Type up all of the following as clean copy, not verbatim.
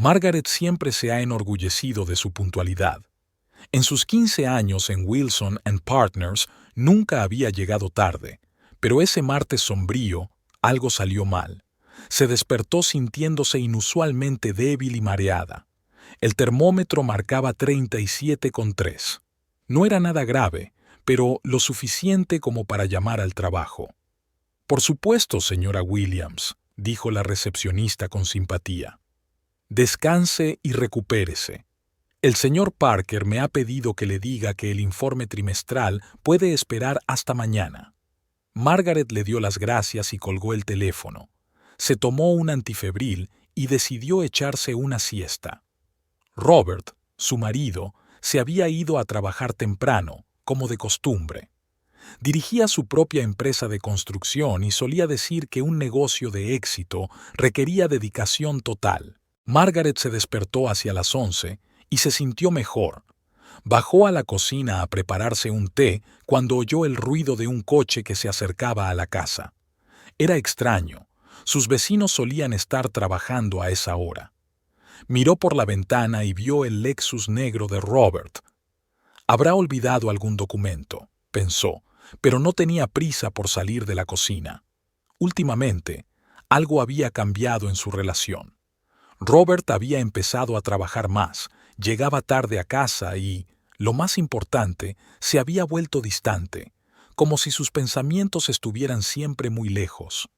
Margaret siempre se ha enorgullecido de su puntualidad. En sus 15 años en Wilson & Partners nunca había llegado tarde, pero ese martes sombrío algo salió mal. Se despertó sintiéndose inusualmente débil y mareada. El termómetro marcaba 37,3. No era nada grave, pero lo suficiente como para llamar al trabajo. «Por supuesto, señora Williams», dijo la recepcionista con simpatía. «Descanse y recupérese. El señor Parker me ha pedido que le diga que el informe trimestral puede esperar hasta mañana». Margaret le dio las gracias y colgó el teléfono. Se tomó un antifebril y decidió echarse una siesta. Robert, su marido, se había ido a trabajar temprano, como de costumbre. Dirigía su propia empresa de construcción y solía decir que un negocio de éxito requería dedicación total. Margaret se despertó hacia las 11 y se sintió mejor. Bajó a la cocina a prepararse un té cuando oyó el ruido de un coche que se acercaba a la casa. Era extraño. Sus vecinos solían estar trabajando a esa hora. Miró por la ventana y vio el Lexus negro de Robert. «Habrá olvidado algún documento», pensó, pero no tenía prisa por salir de la cocina. Últimamente, algo había cambiado en su relación. Robert había empezado a trabajar más, llegaba tarde a casa y, lo más importante, se había vuelto distante, como si sus pensamientos estuvieran siempre muy lejos.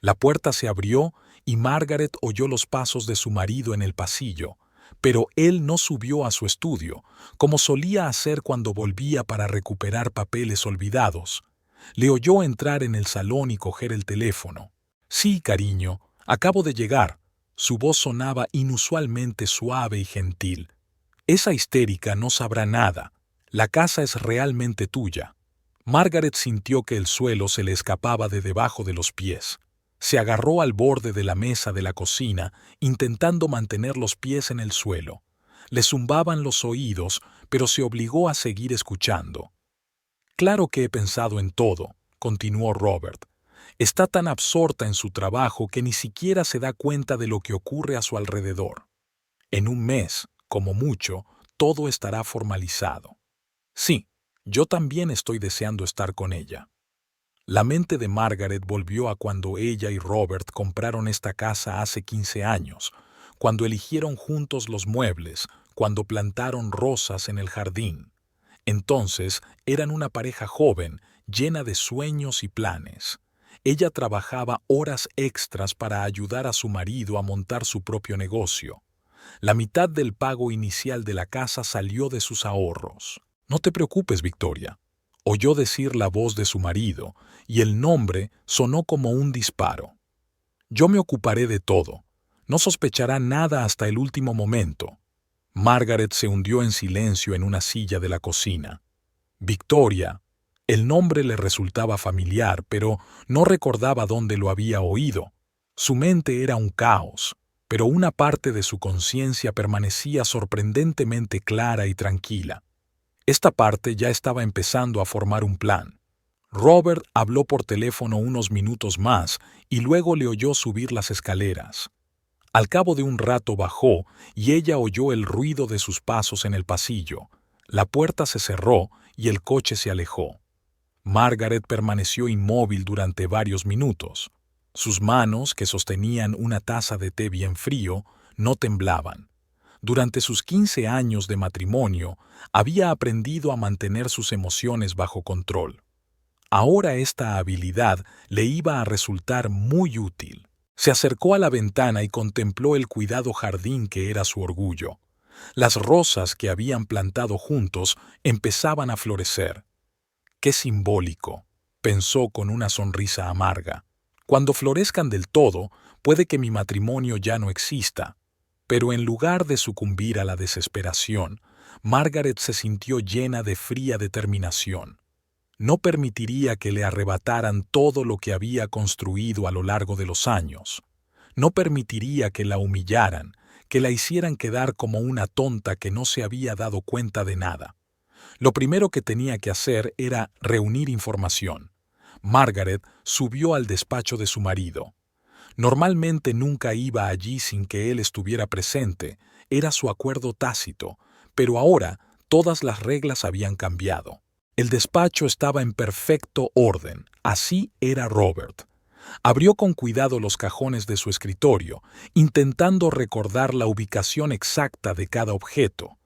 La puerta se abrió y Margaret oyó los pasos de su marido en el pasillo, pero él no subió a su estudio, como solía hacer cuando volvía para recuperar papeles olvidados. Le oyó entrar en el salón y coger el teléfono. «Sí, cariño, acabo de llegar». Su voz sonaba inusualmente suave y gentil. «Esa histérica no sabrá nada. La casa es realmente tuya». Margaret sintió que el suelo se le escapaba de debajo de los pies. Se agarró al borde de la mesa de la cocina, intentando mantener los pies en el suelo. Le zumbaban los oídos, pero se obligó a seguir escuchando. «Claro que he pensado en todo», continuó Robert. «Está tan absorta en su trabajo que ni siquiera se da cuenta de lo que ocurre a su alrededor. En un mes, como mucho, todo estará formalizado. Sí, yo también estoy deseando estar con ella». La mente de Margaret volvió a cuando ella y Robert compraron esta casa hace 15 años, cuando eligieron juntos los muebles, cuando plantaron rosas en el jardín. Entonces eran una pareja joven, llena de sueños y planes. Ella trabajaba horas extras para ayudar a su marido a montar su propio negocio. La mitad del pago inicial de la casa salió de sus ahorros. «No te preocupes, Victoria», oyó decir la voz de su marido, y el nombre sonó como un disparo. «Yo me ocuparé de todo. No sospechará nada hasta el último momento». Margaret se hundió en silencio en una silla de la cocina. Victoria. El nombre le resultaba familiar, pero no recordaba dónde lo había oído. Su mente era un caos, pero una parte de su conciencia permanecía sorprendentemente clara y tranquila. Esta parte ya estaba empezando a formar un plan. Robert habló por teléfono unos minutos más y luego le oyó subir las escaleras. Al cabo de un rato bajó y ella oyó el ruido de sus pasos en el pasillo. La puerta se cerró y el coche se alejó. Margaret permaneció inmóvil durante varios minutos. Sus manos, que sostenían una taza de té bien frío, no temblaban. Durante sus 15 años de matrimonio, había aprendido a mantener sus emociones bajo control. Ahora esta habilidad le iba a resultar muy útil. Se acercó a la ventana y contempló el cuidado jardín que era su orgullo. Las rosas que habían plantado juntos empezaban a florecer. «Qué simbólico», pensó con una sonrisa amarga. «Cuando florezcan del todo, puede que mi matrimonio ya no exista». Pero en lugar de sucumbir a la desesperación, Margaret se sintió llena de fría determinación. No permitiría que le arrebataran todo lo que había construido a lo largo de los años. No permitiría que la humillaran, que la hicieran quedar como una tonta que no se había dado cuenta de nada. Lo primero que tenía que hacer era reunir información. Margaret subió al despacho de su marido. Normalmente nunca iba allí sin que él estuviera presente, era su acuerdo tácito, pero ahora todas las reglas habían cambiado. El despacho estaba en perfecto orden, así era Robert. Abrió con cuidado los cajones de su escritorio, intentando recordar la ubicación exacta de cada objeto.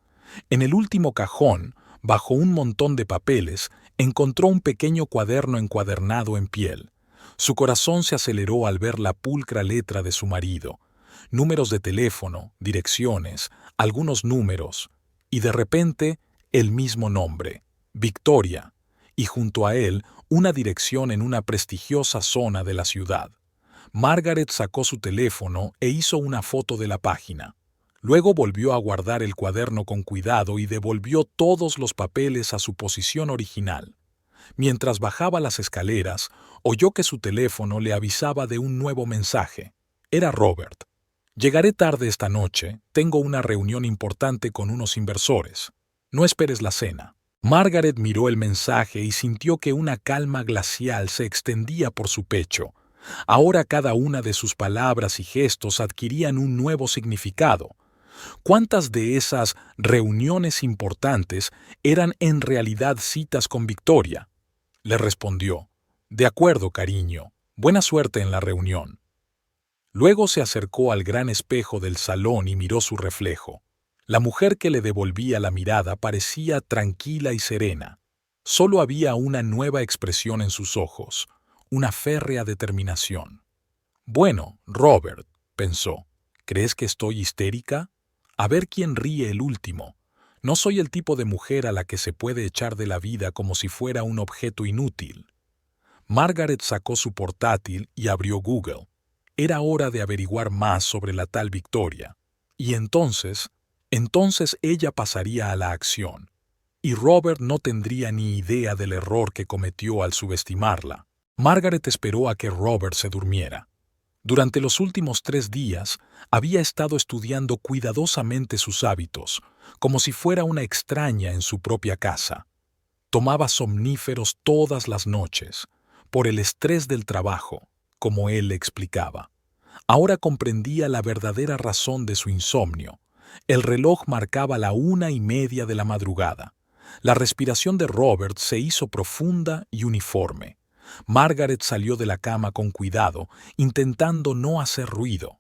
En el último cajón, bajo un montón de papeles, encontró un pequeño cuaderno encuadernado en piel. Su corazón se aceleró al ver la pulcra letra de su marido. Números de teléfono, direcciones, algunos números, y de repente el mismo nombre, Victoria, y junto a él una dirección en una prestigiosa zona de la ciudad. Margaret sacó su teléfono e hizo una foto de la página. Luego volvió a guardar el cuaderno con cuidado y devolvió todos los papeles a su posición original. Mientras bajaba las escaleras, oyó que su teléfono le avisaba de un nuevo mensaje. Era Robert. Llegaré tarde esta noche, tengo una reunión importante con unos inversores. No esperes la cena. Margaret miró el mensaje y sintió que una calma glacial se extendía por su pecho. Ahora cada una de sus palabras y gestos adquirían un nuevo significado. ¿Cuántas de esas reuniones importantes eran en realidad citas con Victoria? Le respondió, «De acuerdo, cariño. Buena suerte en la reunión». Luego se acercó al gran espejo del salón y miró su reflejo. La mujer que le devolvía la mirada parecía tranquila y serena. Solo había una nueva expresión en sus ojos, una férrea determinación. «Bueno, Robert», pensó, «¿crees que estoy histérica? A ver quién ríe el último. No soy el tipo de mujer a la que se puede echar de la vida como si fuera un objeto inútil». Margaret sacó su portátil y abrió Google. Era hora de averiguar más sobre la tal Victoria. Y entonces ella pasaría a la acción. Y Robert no tendría ni idea del error que cometió al subestimarla. Margaret esperó a que Robert se durmiera. Durante los últimos 3 días había estado estudiando cuidadosamente sus hábitos, como si fuera una extraña en su propia casa. Tomaba somníferos todas las noches, por el estrés del trabajo, como él le explicaba. Ahora comprendía la verdadera razón de su insomnio. El reloj marcaba la 1:30 de la madrugada. La respiración de Robert se hizo profunda y uniforme. Margaret salió de la cama con cuidado, intentando no hacer ruido.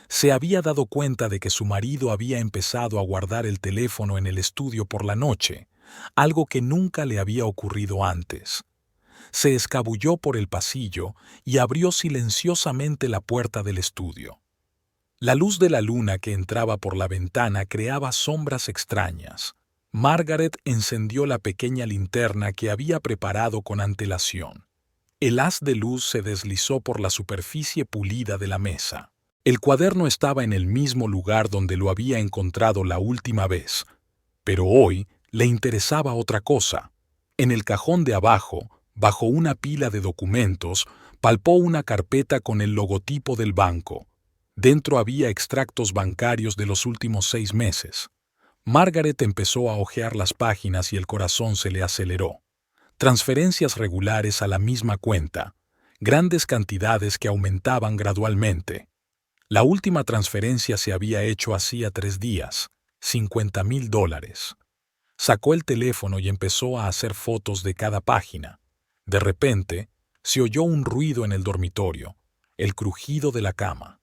Se había dado cuenta de que su marido había empezado a guardar el teléfono en el estudio por la noche, algo que nunca le había ocurrido antes. Se escabulló por el pasillo y abrió silenciosamente la puerta del estudio. La luz de la luna que entraba por la ventana creaba sombras extrañas. Margaret encendió la pequeña linterna que había preparado con antelación. El haz de luz se deslizó por la superficie pulida de la mesa. El cuaderno estaba en el mismo lugar donde lo había encontrado la última vez, pero hoy le interesaba otra cosa. En el cajón de abajo, bajo una pila de documentos, palpó una carpeta con el logotipo del banco. Dentro había extractos bancarios de los últimos 6 meses. Margaret empezó a hojear las páginas y el corazón se le aceleró. Transferencias regulares a la misma cuenta, grandes cantidades que aumentaban gradualmente. La última transferencia se había hecho hacía 3 días, $50,000. Sacó el teléfono y empezó a hacer fotos de cada página. De repente, se oyó un ruido en el dormitorio, el crujido de la cama.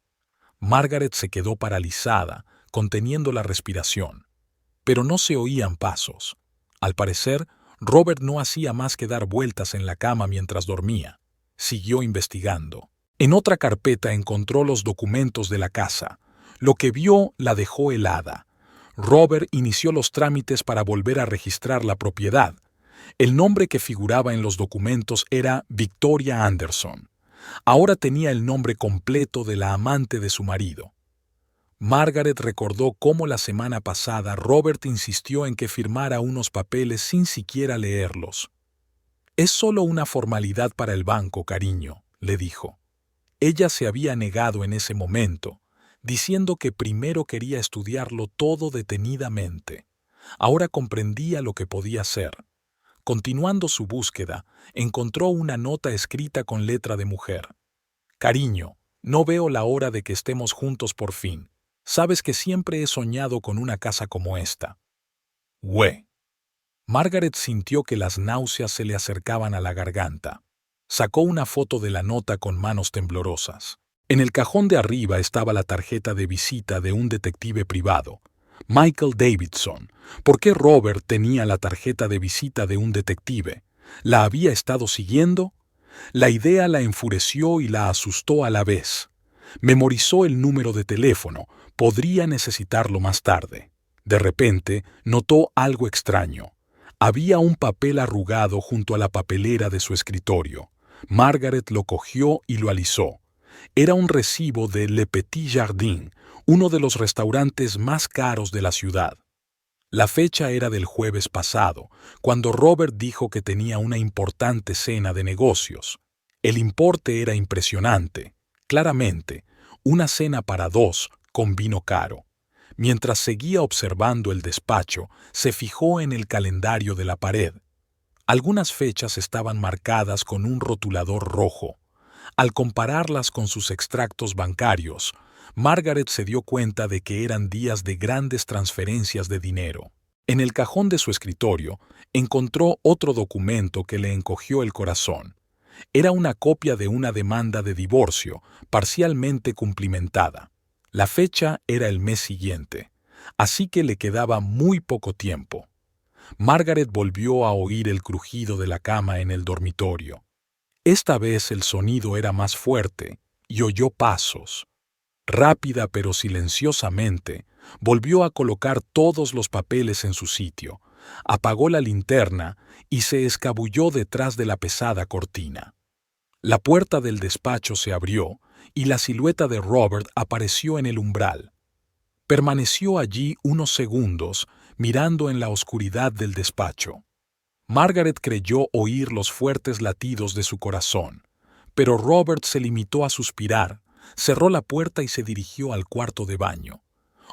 Margaret se quedó paralizada, conteniendo la respiración. Pero no se oían pasos. Al parecer, Robert no hacía más que dar vueltas en la cama mientras dormía. Siguió investigando. En otra carpeta encontró los documentos de la casa. Lo que vio la dejó helada. Robert inició los trámites para volver a registrar la propiedad. El nombre que figuraba en los documentos era Victoria Anderson. Ahora tenía el nombre completo de la amante de su marido. Margaret recordó cómo la semana pasada Robert insistió en que firmara unos papeles sin siquiera leerlos. «Es solo una formalidad para el banco, cariño», le dijo. Ella se había negado en ese momento, diciendo que primero quería estudiarlo todo detenidamente. Ahora comprendía lo que podía hacer. Continuando su búsqueda, encontró una nota escrita con letra de mujer. «Cariño, No veo la hora de que estemos juntos por fin. Sabes que siempre he soñado con una casa como esta. ¡Güey! Margaret sintió que las náuseas se le acercaban a la garganta. Sacó una foto de la nota con manos temblorosas. En el cajón de arriba estaba la tarjeta de visita de un detective privado, Michael Davidson. ¿Por qué Robert tenía la tarjeta de visita de un detective? ¿La había estado siguiendo? La idea la enfureció y la asustó a la vez. Memorizó el número de teléfono. Podría necesitarlo más tarde. De repente, notó algo extraño. Había un papel arrugado junto a la papelera de su escritorio. Margaret lo cogió y lo alisó. Era un recibo de Le Petit Jardin, uno de los restaurantes más caros de la ciudad. La fecha era del jueves pasado, cuando Robert dijo que tenía una importante cena de negocios. El importe era impresionante. Claramente, una cena para dos con vino caro. Mientras seguía observando el despacho, se fijó en el calendario de la pared. Algunas fechas estaban marcadas con un rotulador rojo. Al compararlas con sus extractos bancarios, Margaret se dio cuenta de que eran días de grandes transferencias de dinero. En el cajón de su escritorio, encontró otro documento que le encogió el corazón. Era una copia de una demanda de divorcio, parcialmente cumplimentada. La fecha era el mes siguiente, así que le quedaba muy poco tiempo. Margaret volvió a oír el crujido de la cama en el dormitorio. Esta vez el sonido era más fuerte y oyó pasos. Rápida pero silenciosamente, volvió a colocar todos los papeles en su sitio, apagó la linterna y se escabulló detrás de la pesada cortina. La puerta del despacho se abrió y la silueta de Robert apareció en el umbral. Permaneció allí unos segundos, mirando en la oscuridad del despacho. Margaret creyó oír los fuertes latidos de su corazón, pero Robert se limitó a suspirar, cerró la puerta y se dirigió al cuarto de baño.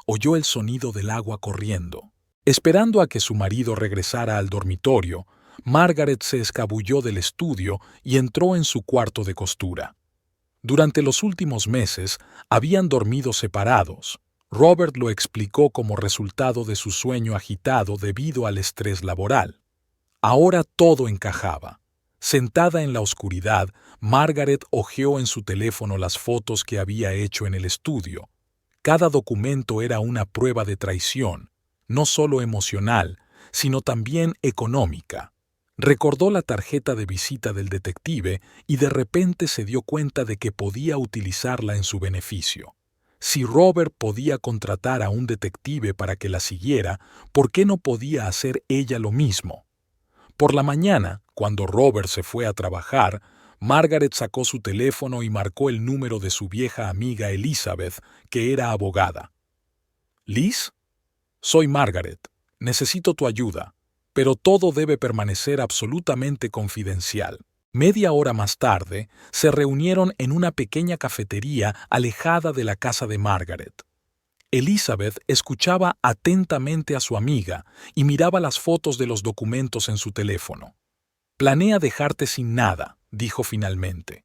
Oyó el sonido del agua corriendo. Esperando a que su marido regresara al dormitorio, Margaret se escabulló del estudio y entró en su cuarto de costura. Durante los últimos meses habían dormido separados. Robert lo explicó como resultado de su sueño agitado debido al estrés laboral. Ahora todo encajaba. Sentada en la oscuridad, Margaret hojeó en su teléfono las fotos que había hecho en el estudio. Cada documento era una prueba de traición, no solo emocional, sino también económica. Recordó la tarjeta de visita del detective y de repente se dio cuenta de que podía utilizarla en su beneficio. Si Robert podía contratar a un detective para que la siguiera, ¿por qué no podía hacer ella lo mismo? Por la mañana, cuando Robert se fue a trabajar, Margaret sacó su teléfono y marcó el número de su vieja amiga Elizabeth, que era abogada. «¿Liz? Soy Margaret. Necesito tu ayuda, pero todo debe permanecer absolutamente confidencial». Media hora más tarde, se reunieron en una pequeña cafetería alejada de la casa de Margaret. Elizabeth escuchaba atentamente a su amiga y miraba las fotos de los documentos en su teléfono. «Planea dejarte sin nada», dijo finalmente,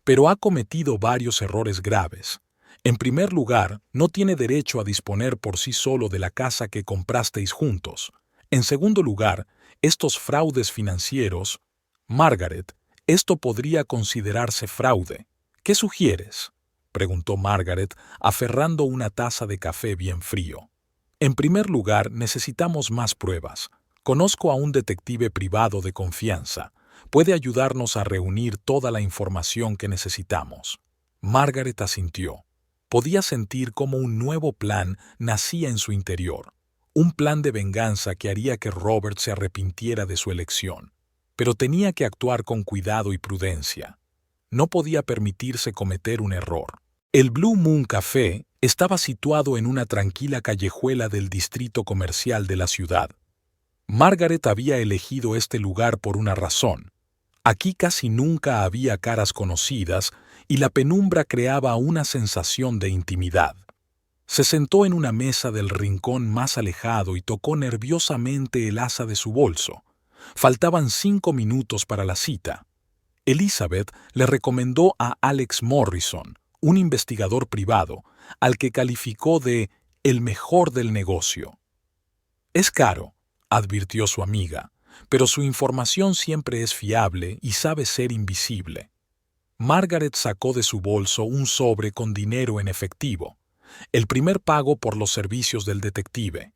«pero ha cometido varios errores graves. En primer lugar, no tiene derecho a disponer por sí solo de la casa que comprasteis juntos. En segundo lugar, estos fraudes financieros... Margaret, esto podría considerarse fraude. ¿Qué sugieres?», preguntó Margaret, aferrando una taza de café bien frío. «En primer lugar, necesitamos más pruebas. Conozco a un detective privado de confianza. Puede ayudarnos a reunir toda la información que necesitamos». Margaret asintió. Podía sentir cómo un nuevo plan nacía en su interior. Un plan de venganza que haría que Robert se arrepintiera de su elección. Pero tenía que actuar con cuidado y prudencia. No podía permitirse cometer un error. El Blue Moon Café estaba situado en una tranquila callejuela del distrito comercial de la ciudad. Margaret había elegido este lugar por una razón. Aquí casi nunca había caras conocidas y la penumbra creaba una sensación de intimidad. Se sentó en una mesa del rincón más alejado y tocó nerviosamente el asa de su bolso. Faltaban 5 minutos para la cita. Elizabeth le recomendó a Alex Morrison, un investigador privado, al que calificó de el mejor del negocio. Es caro, advirtió su amiga, pero su información siempre es fiable y sabe ser invisible. Margaret sacó de su bolso un sobre con dinero en efectivo, el primer pago por los servicios del detective.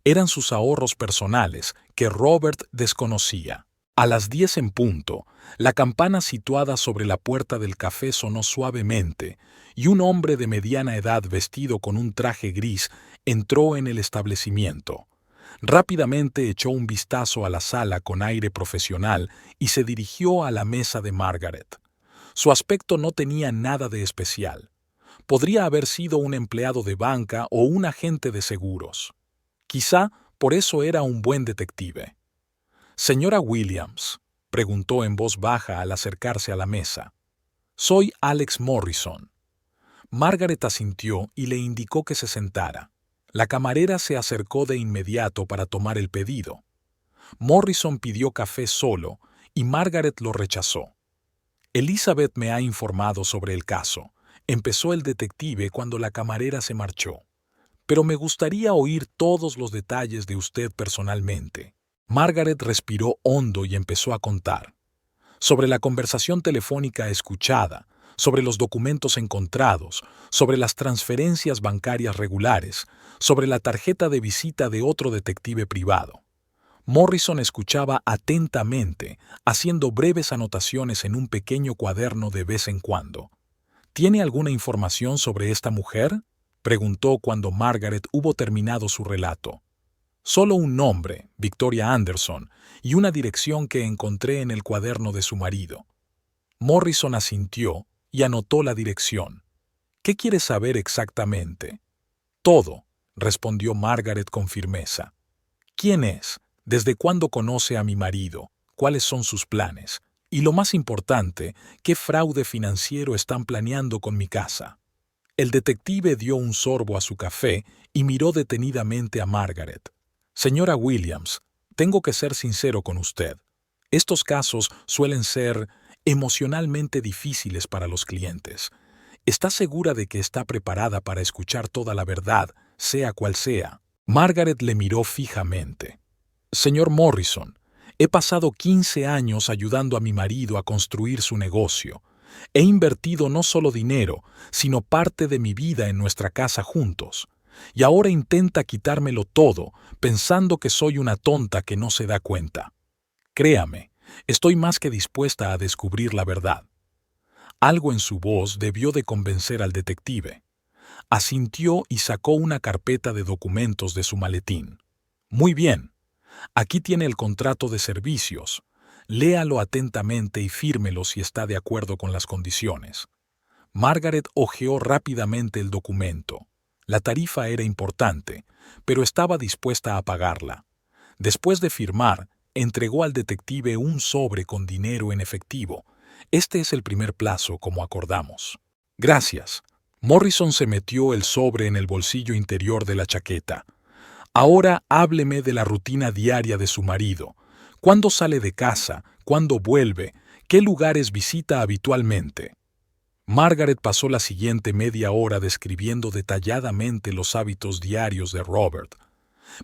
Eran sus ahorros personales que Robert desconocía. A las 10 en punto, la campana situada sobre la puerta del café sonó suavemente y un hombre de mediana edad vestido con un traje gris entró en el establecimiento. Rápidamente echó un vistazo a la sala con aire profesional y se dirigió a la mesa de Margaret. Su aspecto no tenía nada de especial. Podría haber sido un empleado de banca o un agente de seguros. Quizá por eso era un buen detective. «Señora Williams», preguntó en voz baja al acercarse a la mesa. «Soy Alex Morrison». Margaret asintió y le indicó que se sentara. La camarera se acercó de inmediato para tomar el pedido. Morrison pidió café solo y Margaret lo rechazó. «Elizabeth me ha informado sobre el caso», empezó el detective cuando la camarera se marchó. «Pero me gustaría oír todos los detalles de usted personalmente». Margaret respiró hondo y empezó a contar. Sobre la conversación telefónica escuchada, sobre los documentos encontrados, sobre las transferencias bancarias regulares, sobre la tarjeta de visita de otro detective privado. Morrison escuchaba atentamente, haciendo breves anotaciones en un pequeño cuaderno de vez en cuando. «¿Tiene alguna información sobre esta mujer?», preguntó cuando Margaret hubo terminado su relato. «Solo un nombre, Victoria Anderson, y una dirección que encontré en el cuaderno de su marido». Morrison asintió y anotó la dirección. «¿Qué quiere saber exactamente?» «Todo», respondió Margaret con firmeza. «¿Quién es? ¿Desde cuándo conoce a mi marido? ¿Cuáles son sus planes? Y lo más importante, ¿qué fraude financiero están planeando con mi casa?». El detective dio un sorbo a su café y miró detenidamente a Margaret. «Señora Williams, tengo que ser sincero con usted. Estos casos suelen ser emocionalmente difíciles para los clientes. ¿Está segura de que está preparada para escuchar toda la verdad, sea cual sea?». Margaret le miró fijamente. «Señor Morrison, he pasado 15 años ayudando a mi marido a construir su negocio. He invertido no solo dinero, sino parte de mi vida en nuestra casa juntos. Y ahora intenta quitármelo todo, pensando que soy una tonta que no se da cuenta. Créame, estoy más que dispuesta a descubrir la verdad». Algo en su voz debió de convencer al detective. Asintió y sacó una carpeta de documentos de su maletín. «Muy bien. Aquí tiene el contrato de servicios. Léalo atentamente y fírmelo si está de acuerdo con las condiciones». Margaret hojeó rápidamente el documento. La tarifa era importante, pero estaba dispuesta a pagarla. Después de firmar, entregó al detective un sobre con dinero en efectivo. «Este es el primer plazo, como acordamos». «Gracias». Morrison se metió el sobre en el bolsillo interior de la chaqueta. «Ahora hábleme de la rutina diaria de su marido. ¿Cuándo sale de casa? ¿Cuándo vuelve? ¿Qué lugares visita habitualmente?». Margaret pasó la siguiente media hora describiendo detalladamente los hábitos diarios de Robert.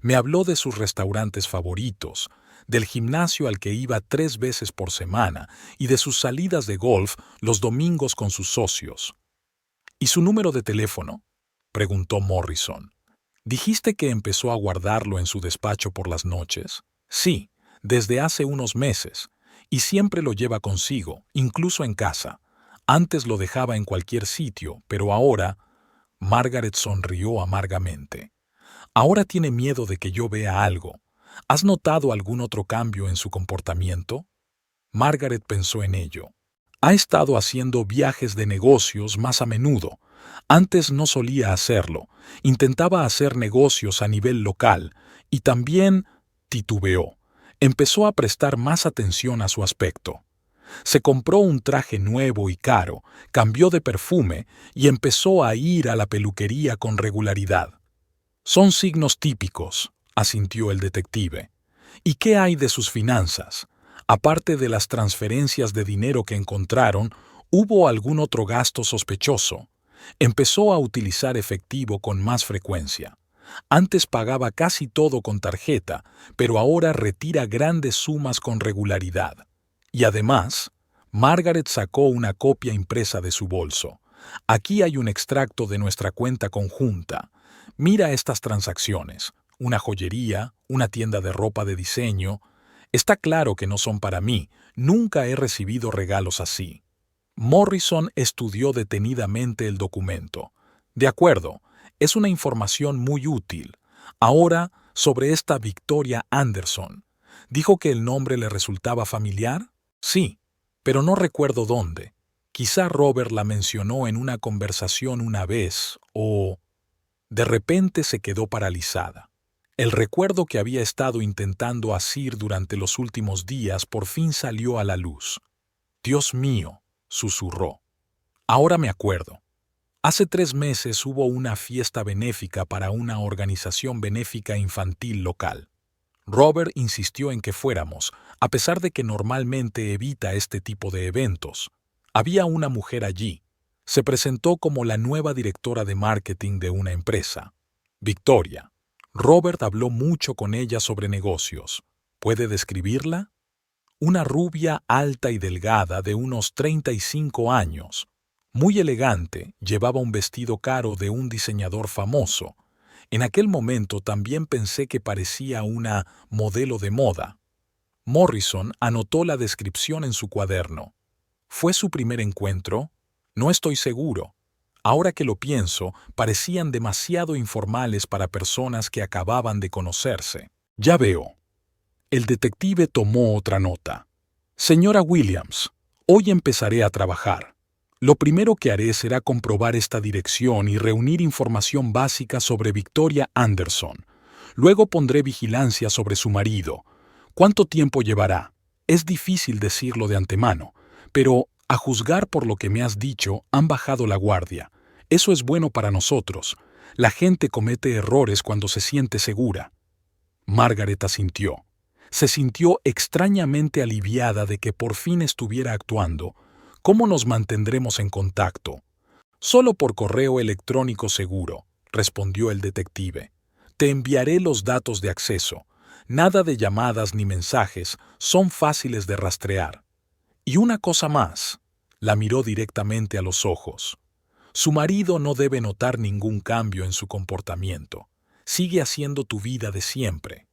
Me habló de sus restaurantes favoritos, del gimnasio al que iba 3 veces por semana y de sus salidas de golf los domingos con sus socios. «¿Y su número de teléfono?», preguntó Morrison. «¿Dijiste que empezó a guardarlo en su despacho por las noches?». «Sí, desde hace unos meses, y siempre lo lleva consigo, incluso en casa. Antes lo dejaba en cualquier sitio, pero ahora…». Margaret sonrió amargamente. «Ahora tiene miedo de que yo vea algo. ¿Has notado algún otro cambio en su comportamiento?». Margaret pensó en ello. «Ha estado haciendo viajes de negocios más a menudo. Antes no solía hacerlo. Intentaba hacer negocios a nivel local y también…». Titubeó. Empezó a prestar más atención a su aspecto. Se compró un traje nuevo y caro, cambió de perfume y empezó a ir a la peluquería con regularidad. «Son signos típicos», asintió el detective. «¿Y qué hay de sus finanzas? Aparte de las transferencias de dinero que encontraron, ¿hubo algún otro gasto sospechoso? Empezó a utilizar efectivo con más frecuencia. Antes pagaba casi todo con tarjeta, pero ahora retira grandes sumas con regularidad. Y además, Margaret sacó una copia impresa de su bolso. Aquí hay un extracto de nuestra cuenta conjunta. Mira estas transacciones. Una joyería, una tienda de ropa de diseño. Está claro que no son para mí. Nunca he recibido regalos así. Morrison estudió detenidamente el documento. De acuerdo, es una información muy útil. Ahora, sobre esta Victoria Anderson. ¿Dijo que el nombre le resultaba familiar? Sí, pero no recuerdo dónde. Quizá Robert la mencionó en una conversación una vez, o... De repente se quedó paralizada. El recuerdo que había estado intentando asir durante los últimos días por fin salió a la luz. «Dios mío», susurró. «Ahora me acuerdo. Hace 3 meses hubo una fiesta benéfica para una organización benéfica infantil local. Robert insistió en que fuéramos, a pesar de que normalmente evita este tipo de eventos. Había una mujer allí. Se presentó como la nueva directora de marketing de una empresa. Victoria. Robert habló mucho con ella sobre negocios. ¿Puede describirla? Una rubia alta y delgada de unos 35 años. Muy elegante, llevaba un vestido caro de un diseñador famoso. En aquel momento también pensé que parecía una modelo de moda. Morrison anotó la descripción en su cuaderno. ¿Fue su primer encuentro? No estoy seguro. Ahora que lo pienso, parecían demasiado informales para personas que acababan de conocerse. Ya veo. El detective tomó otra nota. Señora Williams, hoy empezaré a trabajar. Lo primero que haré será comprobar esta dirección y reunir información básica sobre Victoria Anderson. Luego pondré vigilancia sobre su marido. ¿Cuánto tiempo llevará? Es difícil decirlo de antemano, pero, a juzgar por lo que me has dicho, han bajado la guardia. Eso es bueno para nosotros. La gente comete errores cuando se siente segura. Margaret asintió. Se sintió extrañamente aliviada de que por fin estuviera actuando. ¿Cómo nos mantendremos en contacto? Solo por correo electrónico seguro, respondió el detective. Te enviaré los datos de acceso. Nada de llamadas ni mensajes, son fáciles de rastrear. Y una cosa más. La miró directamente a los ojos. Su marido no debe notar ningún cambio en su comportamiento. Sigue haciendo tu vida de siempre.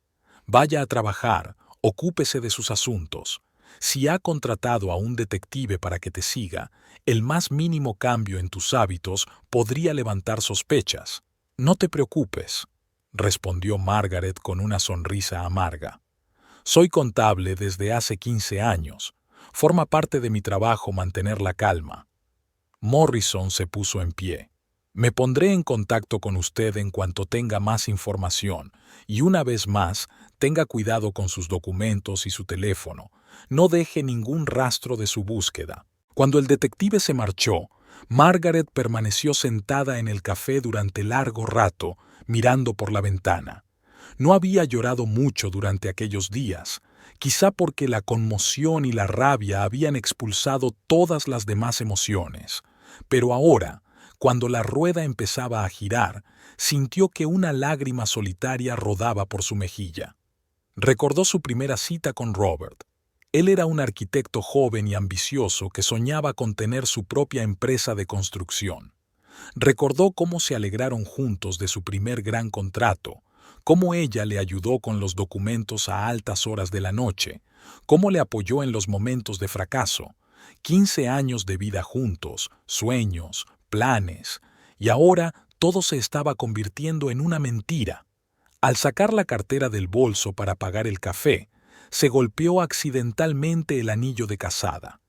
Vaya a trabajar, ocúpese de sus asuntos. Si ha contratado a un detective para que te siga, el más mínimo cambio en tus hábitos podría levantar sospechas. No te preocupes, respondió Margaret con una sonrisa amarga. Soy contable desde hace 15 años. Forma parte de mi trabajo mantener la calma. Morrison se puso en pie. Me pondré en contacto con usted en cuanto tenga más información, y una vez más, tenga cuidado con sus documentos y su teléfono. No deje ningún rastro de su búsqueda. Cuando el detective se marchó, Margaret permaneció sentada en el café durante largo rato, mirando por la ventana. No había llorado mucho durante aquellos días, quizá porque la conmoción y la rabia habían expulsado todas las demás emociones. Pero ahora, cuando la rueda empezaba a girar, sintió que una lágrima solitaria rodaba por su mejilla. Recordó su primera cita con Robert. Él era un arquitecto joven y ambicioso que soñaba con tener su propia empresa de construcción. Recordó cómo se alegraron juntos de su primer gran contrato, cómo ella le ayudó con los documentos a altas horas de la noche, cómo le apoyó en los momentos de fracaso. 15 años de vida juntos, sueños, planes, y ahora todo se estaba convirtiendo en una mentira. Al sacar la cartera del bolso para pagar el café, se golpeó accidentalmente el anillo de casada.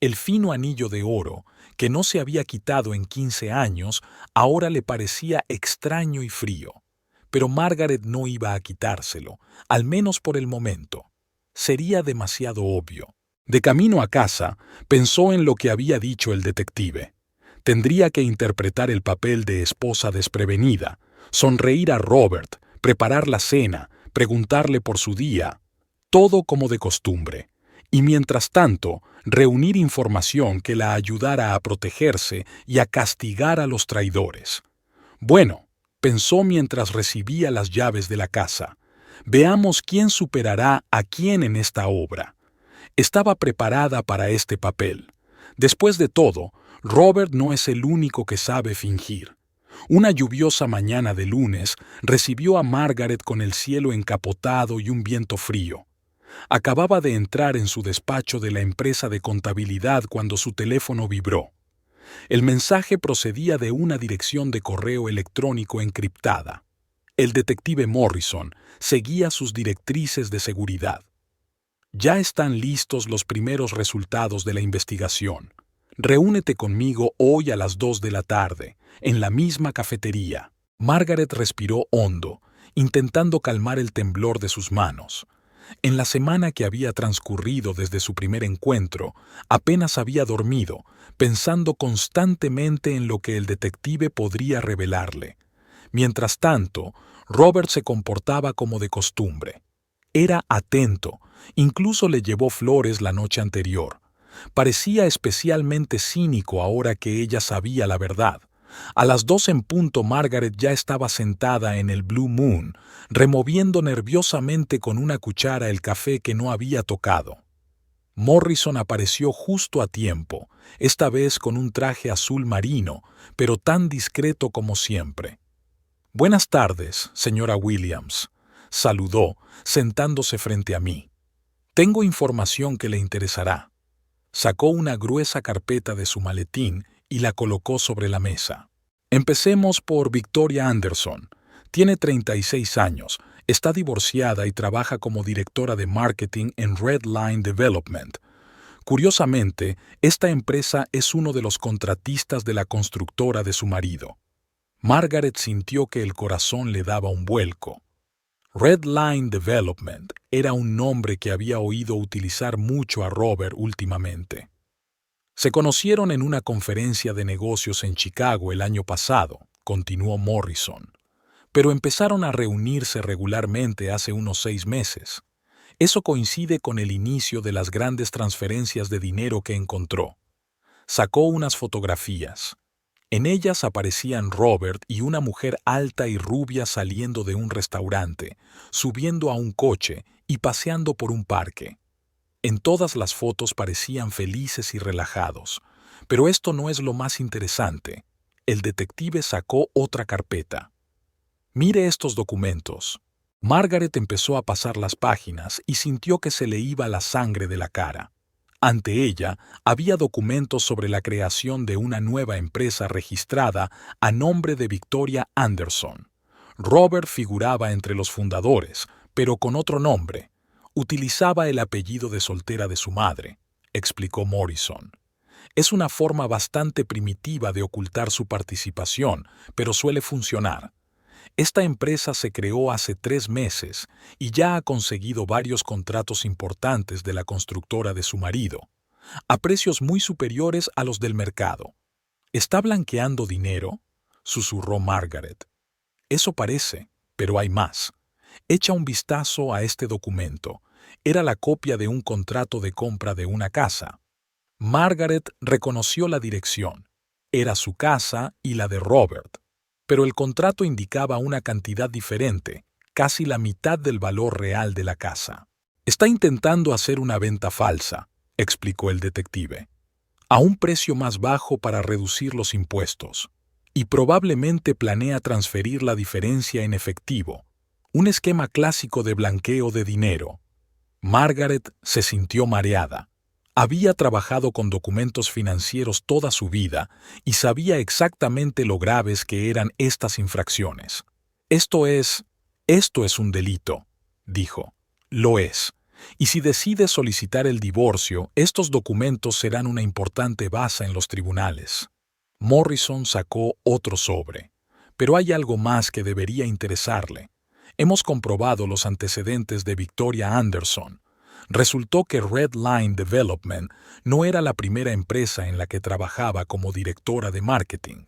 El fino anillo de oro, que no se había quitado en 15 años, ahora le parecía extraño y frío. Pero Margaret no iba a quitárselo, al menos por el momento. Sería demasiado obvio. De camino a casa, pensó en lo que había dicho el detective. Tendría que interpretar el papel de esposa desprevenida, sonreír a Robert, preparar la cena, preguntarle por su día, todo como de costumbre. y mientras tanto, reunir información que la ayudara a protegerse y a castigar a los traidores. Bueno, pensó mientras recibía las llaves de la casa, veamos quién superará a quién en esta obra. Estaba preparada para este papel. Después de todo, Robert no es el único que sabe fingir. Una lluviosa mañana de lunes recibió a Margaret con el cielo encapotado y un viento frío. Acababa de entrar en su despacho de la empresa de contabilidad cuando su teléfono vibró. El mensaje procedía de una dirección de correo electrónico encriptada. El detective Morrison seguía sus directrices de seguridad. Ya están listos los primeros resultados de la investigación. Reúnete conmigo hoy a las 2 de la tarde, en la misma cafetería. Margaret respiró hondo, intentando calmar el temblor de sus manos. En la semana que había transcurrido desde su primer encuentro, apenas había dormido, pensando constantemente en lo que el detective podría revelarle. Mientras tanto, Robert se comportaba como de costumbre. Era atento, incluso le llevó flores la noche anterior. Parecía especialmente cínico ahora que ella sabía la verdad. A las 2 en punto Margaret ya estaba sentada en el Blue Moon, removiendo nerviosamente con una cuchara el café que no había tocado. Morrison apareció justo a tiempo, esta vez con un traje azul marino, pero tan discreto como siempre. «Buenas tardes, señora Williams», saludó, sentándose frente a mí. «Tengo información que le interesará». Sacó una gruesa carpeta de su maletín y la colocó sobre la mesa. Empecemos por Victoria Anderson. Tiene 36 años, está divorciada y trabaja como directora de marketing en Red Line Development. Curiosamente, esta empresa es uno de los contratistas de la constructora de su marido. Margaret sintió que el corazón le daba un vuelco. Red Line Development era un nombre que había oído utilizar mucho a Robert últimamente. Se conocieron en una conferencia de negocios en Chicago el año pasado, continuó Morrison, pero empezaron a reunirse regularmente hace unos 6 meses. Eso coincide con el inicio de las grandes transferencias de dinero que encontró. Sacó unas fotografías. En ellas aparecían Robert y una mujer alta y rubia saliendo de un restaurante, subiendo a un coche y paseando por un parque. En todas las fotos parecían felices y relajados, pero esto no es lo más interesante. El detective sacó otra carpeta. «Mire estos documentos». Margaret empezó a pasar las páginas y sintió que se le iba la sangre de la cara. Ante ella había documentos sobre la creación de una nueva empresa registrada a nombre de Victoria Anderson. Robert figuraba entre los fundadores, pero con otro nombre. Utilizaba el apellido de soltera de su madre, explicó Morrison. Es una forma bastante primitiva de ocultar su participación, pero suele funcionar. Esta empresa se creó hace 3 meses y ya ha conseguido varios contratos importantes de la constructora de su marido, a precios muy superiores a los del mercado. «¿Está blanqueando dinero?», susurró Margaret. «Eso parece, pero hay más. Echa un vistazo a este documento. Era la copia de un contrato de compra de una casa». Margaret reconoció la dirección. Era su casa y la de Robert. Pero el contrato indicaba una cantidad diferente, casi la mitad del valor real de la casa. «Está intentando hacer una venta falsa», explicó el detective, «a un precio más bajo para reducir los impuestos. Y probablemente planea transferir la diferencia en efectivo. Un esquema clásico de blanqueo de dinero». Margaret se sintió mareada. Había trabajado con documentos financieros toda su vida y sabía exactamente lo graves que eran estas infracciones. Esto es un delito», dijo. «Lo es. Y si decide solicitar el divorcio, estos documentos serán una importante base en los tribunales». Morrison sacó otro sobre. «Pero hay algo más que debería interesarle. Hemos comprobado los antecedentes de Victoria Anderson. Resultó que Red Line Development no era la primera empresa en la que trabajaba como directora de marketing.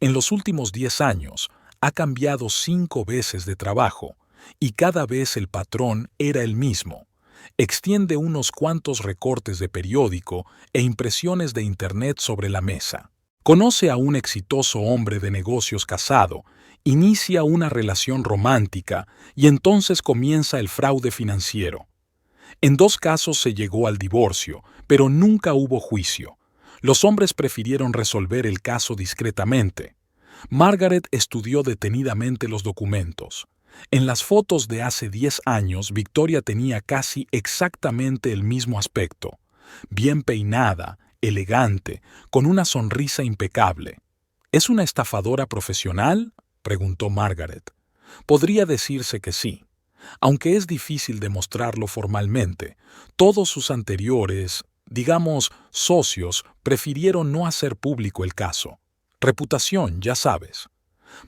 En los últimos 10 años ha cambiado 5 veces de trabajo y cada vez el patrón era el mismo. Extiende unos cuantos recortes de periódico e impresiones de Internet sobre la mesa. Conoce a un exitoso hombre de negocios casado, inicia una relación romántica y entonces comienza el fraude financiero. En 2 casos se llegó al divorcio, pero nunca hubo juicio. Los hombres prefirieron resolver el caso discretamente. Margaret estudió detenidamente los documentos. En las fotos de hace 10 años, Victoria tenía casi exactamente el mismo aspecto. Bien peinada, elegante, con una sonrisa impecable. ¿Es una estafadora profesional?, preguntó Margaret. Podría decirse que sí. Aunque es difícil demostrarlo formalmente, todos sus anteriores, digamos, socios, prefirieron no hacer público el caso. Reputación, ya sabes.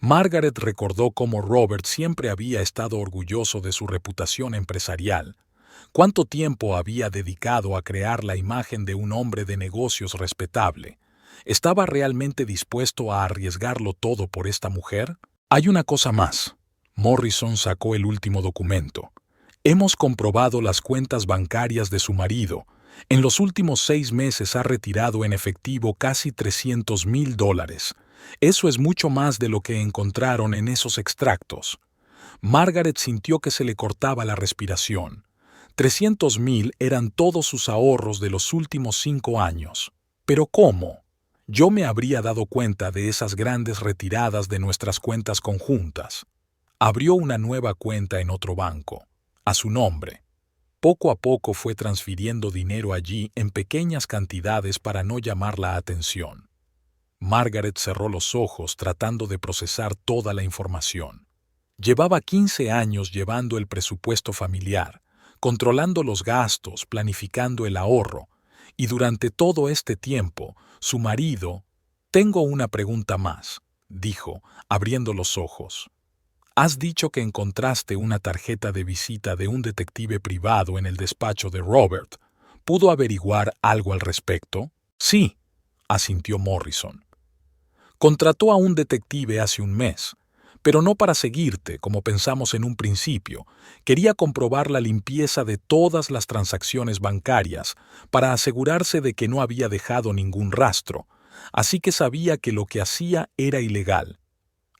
Margaret recordó cómo Robert siempre había estado orgulloso de su reputación empresarial. ¿Cuánto tiempo había dedicado a crear la imagen de un hombre de negocios respetable? ¿Estaba realmente dispuesto a arriesgarlo todo por esta mujer? Hay una cosa más. Morrison sacó el último documento. Hemos comprobado las cuentas bancarias de su marido. En los últimos 6 meses ha retirado en efectivo casi $300,000. Eso es mucho más de lo que encontraron en esos extractos. Margaret sintió que se le cortaba la respiración. 300,000 eran todos sus ahorros de los últimos 5 años. ¿Pero cómo? Yo me habría dado cuenta de esas grandes retiradas de nuestras cuentas conjuntas. Abrió una nueva cuenta en otro banco, a su nombre. Poco a poco fue transfiriendo dinero allí en pequeñas cantidades para no llamar la atención. Margaret cerró los ojos tratando de procesar toda la información. Llevaba 15 años llevando el presupuesto familiar, controlando los gastos, planificando el ahorro, y durante todo este tiempo, su marido... «Tengo una pregunta más», dijo, abriendo los ojos. «Has dicho que encontraste una tarjeta de visita de un detective privado en el despacho de Robert. ¿Pudo averiguar algo al respecto?» «Sí», asintió Morrison. «Contrató a un detective hace un mes, pero no para seguirte, como pensamos en un principio. Quería comprobar la limpieza de todas las transacciones bancarias para asegurarse de que no había dejado ningún rastro, así que sabía que lo que hacía era ilegal.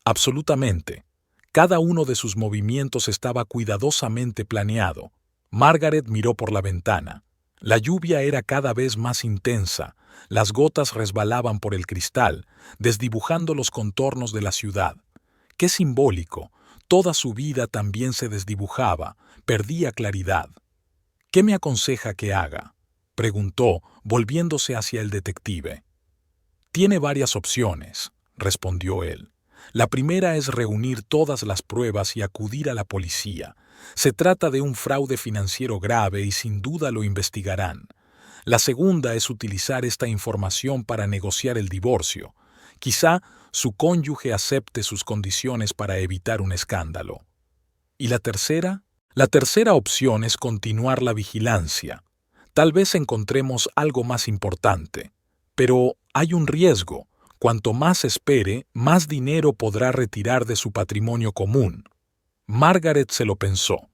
Absolutamente. Cada uno de sus movimientos estaba cuidadosamente planeado». Margaret miró por la ventana. La lluvia era cada vez más intensa, las gotas resbalaban por el cristal, desdibujando los contornos de la ciudad. ¡Qué simbólico! Toda su vida también se desdibujaba, perdía claridad. «¿Qué me aconseja que haga?», preguntó, volviéndose hacia el detective. «Tiene varias opciones», respondió él. «La primera es reunir todas las pruebas y acudir a la policía. Se trata de un fraude financiero grave y sin duda lo investigarán. La segunda es utilizar esta información para negociar el divorcio. Quizá su cónyuge acepte sus condiciones para evitar un escándalo. ¿Y la tercera? La tercera opción es continuar la vigilancia. Tal vez encontremos algo más importante. Pero hay un riesgo. Cuanto más espere, más dinero podrá retirar de su patrimonio común». Margaret se lo pensó.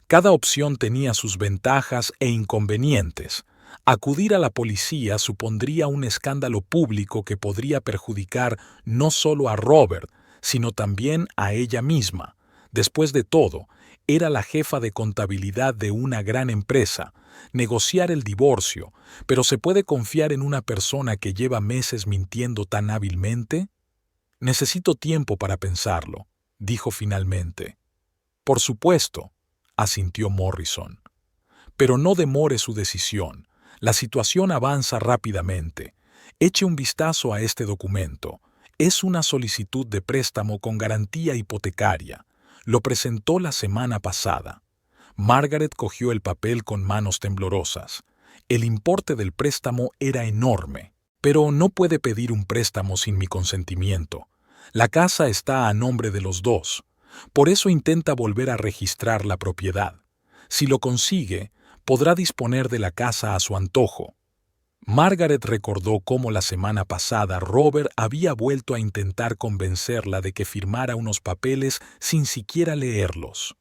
Cada opción tenía sus ventajas e inconvenientes. Acudir a la policía supondría un escándalo público que podría perjudicar no solo a Robert, sino también a ella misma. Después de todo, era la jefa de contabilidad de una gran empresa. Negociar el divorcio, pero ¿se puede confiar en una persona que lleva meses mintiendo tan hábilmente? «Necesito tiempo para pensarlo», dijo finalmente. «Por supuesto», asintió Morrison. «Pero no demore su decisión. La situación avanza rápidamente. Eche un vistazo a este documento. Es una solicitud de préstamo con garantía hipotecaria. Lo presentó la semana pasada». Margaret cogió el papel con manos temblorosas. El importe del préstamo era enorme. «Pero no puede pedir un préstamo sin mi consentimiento. La casa está a nombre de los dos. Por eso intenta volver a registrar la propiedad. Si lo consigue, podrá disponer de la casa a su antojo». Margaret recordó cómo la semana pasada Robert había vuelto a intentar convencerla de que firmara unos papeles sin siquiera leerlos.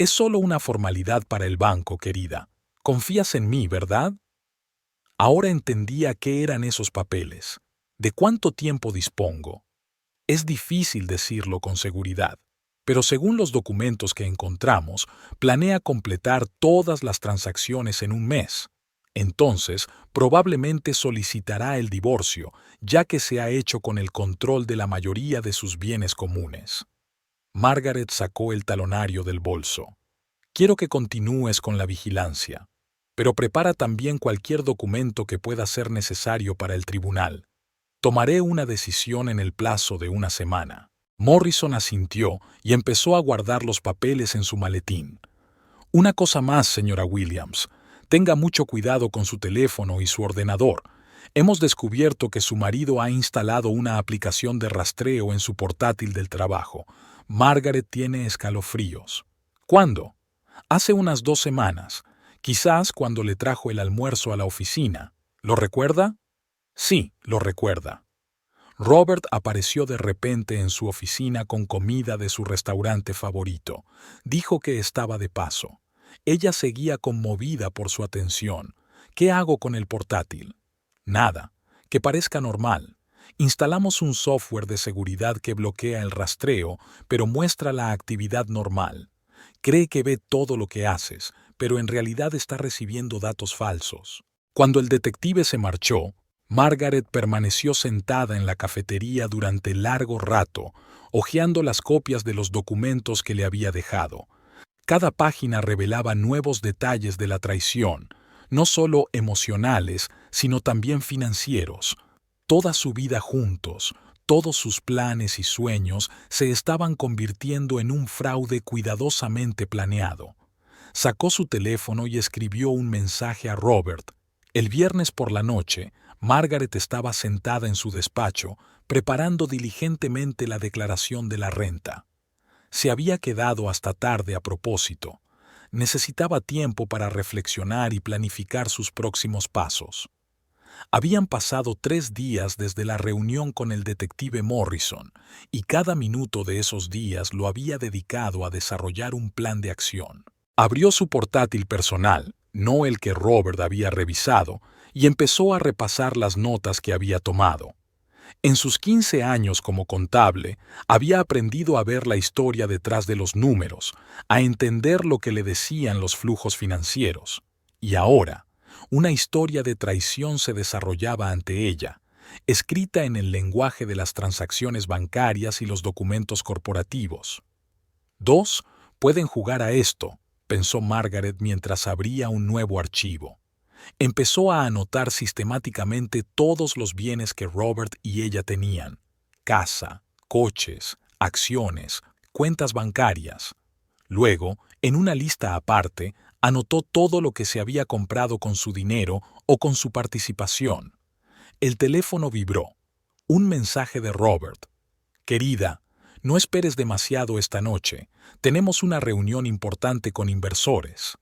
Es solo una formalidad para el banco, querida. Confías en mí, ¿verdad? Ahora entendía qué eran esos papeles. ¿De cuánto tiempo dispongo? Es difícil decirlo con seguridad, pero según los documentos que encontramos, planea completar todas las transacciones en un mes. Entonces, probablemente solicitará el divorcio, ya que se ha hecho con el control de la mayoría de sus bienes comunes. Margaret sacó el talonario del bolso. Quiero que continúes con la vigilancia, pero prepara también cualquier documento que pueda ser necesario para el tribunal. Tomaré una decisión en el plazo de una semana. Morrison asintió y empezó a guardar los papeles en su maletín. Una cosa más, señora Williams. Tenga mucho cuidado con su teléfono y su ordenador. Hemos descubierto que su marido ha instalado una aplicación de rastreo en su portátil del trabajo. Margaret tiene escalofríos. ¿Cuándo? Hace unas 2 semanas. Quizás cuando le trajo el almuerzo a la oficina. ¿Lo recuerda? Sí, lo recuerda. Robert apareció de repente en su oficina con comida de su restaurante favorito. Dijo que estaba de paso. Ella seguía conmovida por su atención. ¿Qué hago con el portátil? Nada. Que parezca normal. Instalamos un software de seguridad que bloquea el rastreo, pero muestra la actividad normal. Cree que ve todo lo que haces, pero en realidad está recibiendo datos falsos. Cuando el detective se marchó, Margaret permaneció sentada en la cafetería durante largo rato, hojeando las copias de los documentos que le había dejado. Cada página revelaba nuevos detalles de la traición, no solo emocionales, sino también financieros. Toda su vida juntos, todos sus planes y sueños se estaban convirtiendo en un fraude cuidadosamente planeado. Sacó su teléfono y escribió un mensaje a Robert. El viernes por la noche, Margaret estaba sentada en su despacho, preparando diligentemente la declaración de la renta. Se había quedado hasta tarde a propósito. Necesitaba tiempo para reflexionar y planificar sus próximos pasos. Habían pasado 3 días desde la reunión con el detective Morrison, y cada minuto de esos días lo había dedicado a desarrollar un plan de acción. Abrió su portátil personal, no el que Robert había revisado, y empezó a repasar las notas que había tomado. En sus 15 años como contable, había aprendido a ver la historia detrás de los números, a entender lo que le decían los flujos financieros. Y ahora, una historia de traición se desarrollaba ante ella, escrita en el lenguaje de las transacciones bancarias y los documentos corporativos. 2 pueden jugar a esto, pensó Margaret mientras abría un nuevo archivo. Empezó a anotar sistemáticamente todos los bienes que Robert y ella tenían: casa, coches, acciones, cuentas bancarias. Luego, en una lista aparte, anotó todo lo que se había comprado con su dinero o con su participación. El teléfono vibró. Un mensaje de Robert. Querida, no esperes demasiado esta noche. Tenemos una reunión importante con inversores.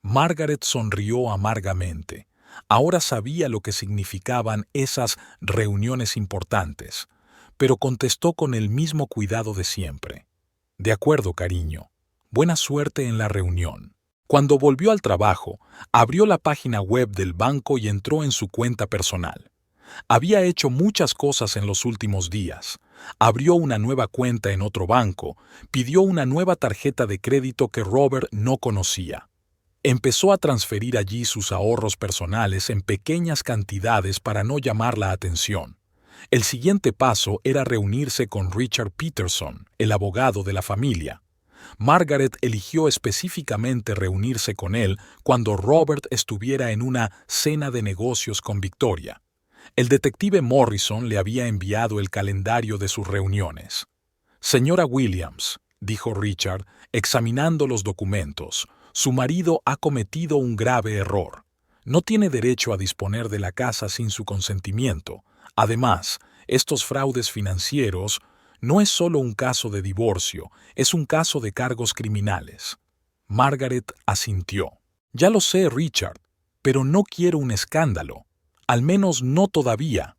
Margaret sonrió amargamente. Ahora sabía lo que significaban esas reuniones importantes, pero contestó con el mismo cuidado de siempre. De acuerdo, cariño. Buena suerte en la reunión. Cuando volvió al trabajo, abrió la página web del banco y entró en su cuenta personal. Había hecho muchas cosas en los últimos días. Abrió una nueva cuenta en otro banco, pidió una nueva tarjeta de crédito que Robert no conocía. Empezó a transferir allí sus ahorros personales en pequeñas cantidades para no llamar la atención. El siguiente paso era reunirse con Richard Peterson, el abogado de la familia. Margaret eligió específicamente reunirse con él cuando Robert estuviera en una cena de negocios con Victoria. El detective Morrison le había enviado el calendario de sus reuniones. Señora Williams, dijo Richard, examinando los documentos, su marido ha cometido un grave error. No tiene derecho a disponer de la casa sin su consentimiento. Además, estos fraudes financieros no es solo un caso de divorcio, es un caso de cargos criminales. Margaret asintió. Ya lo sé, Richard, pero no quiero un escándalo. Al menos no todavía.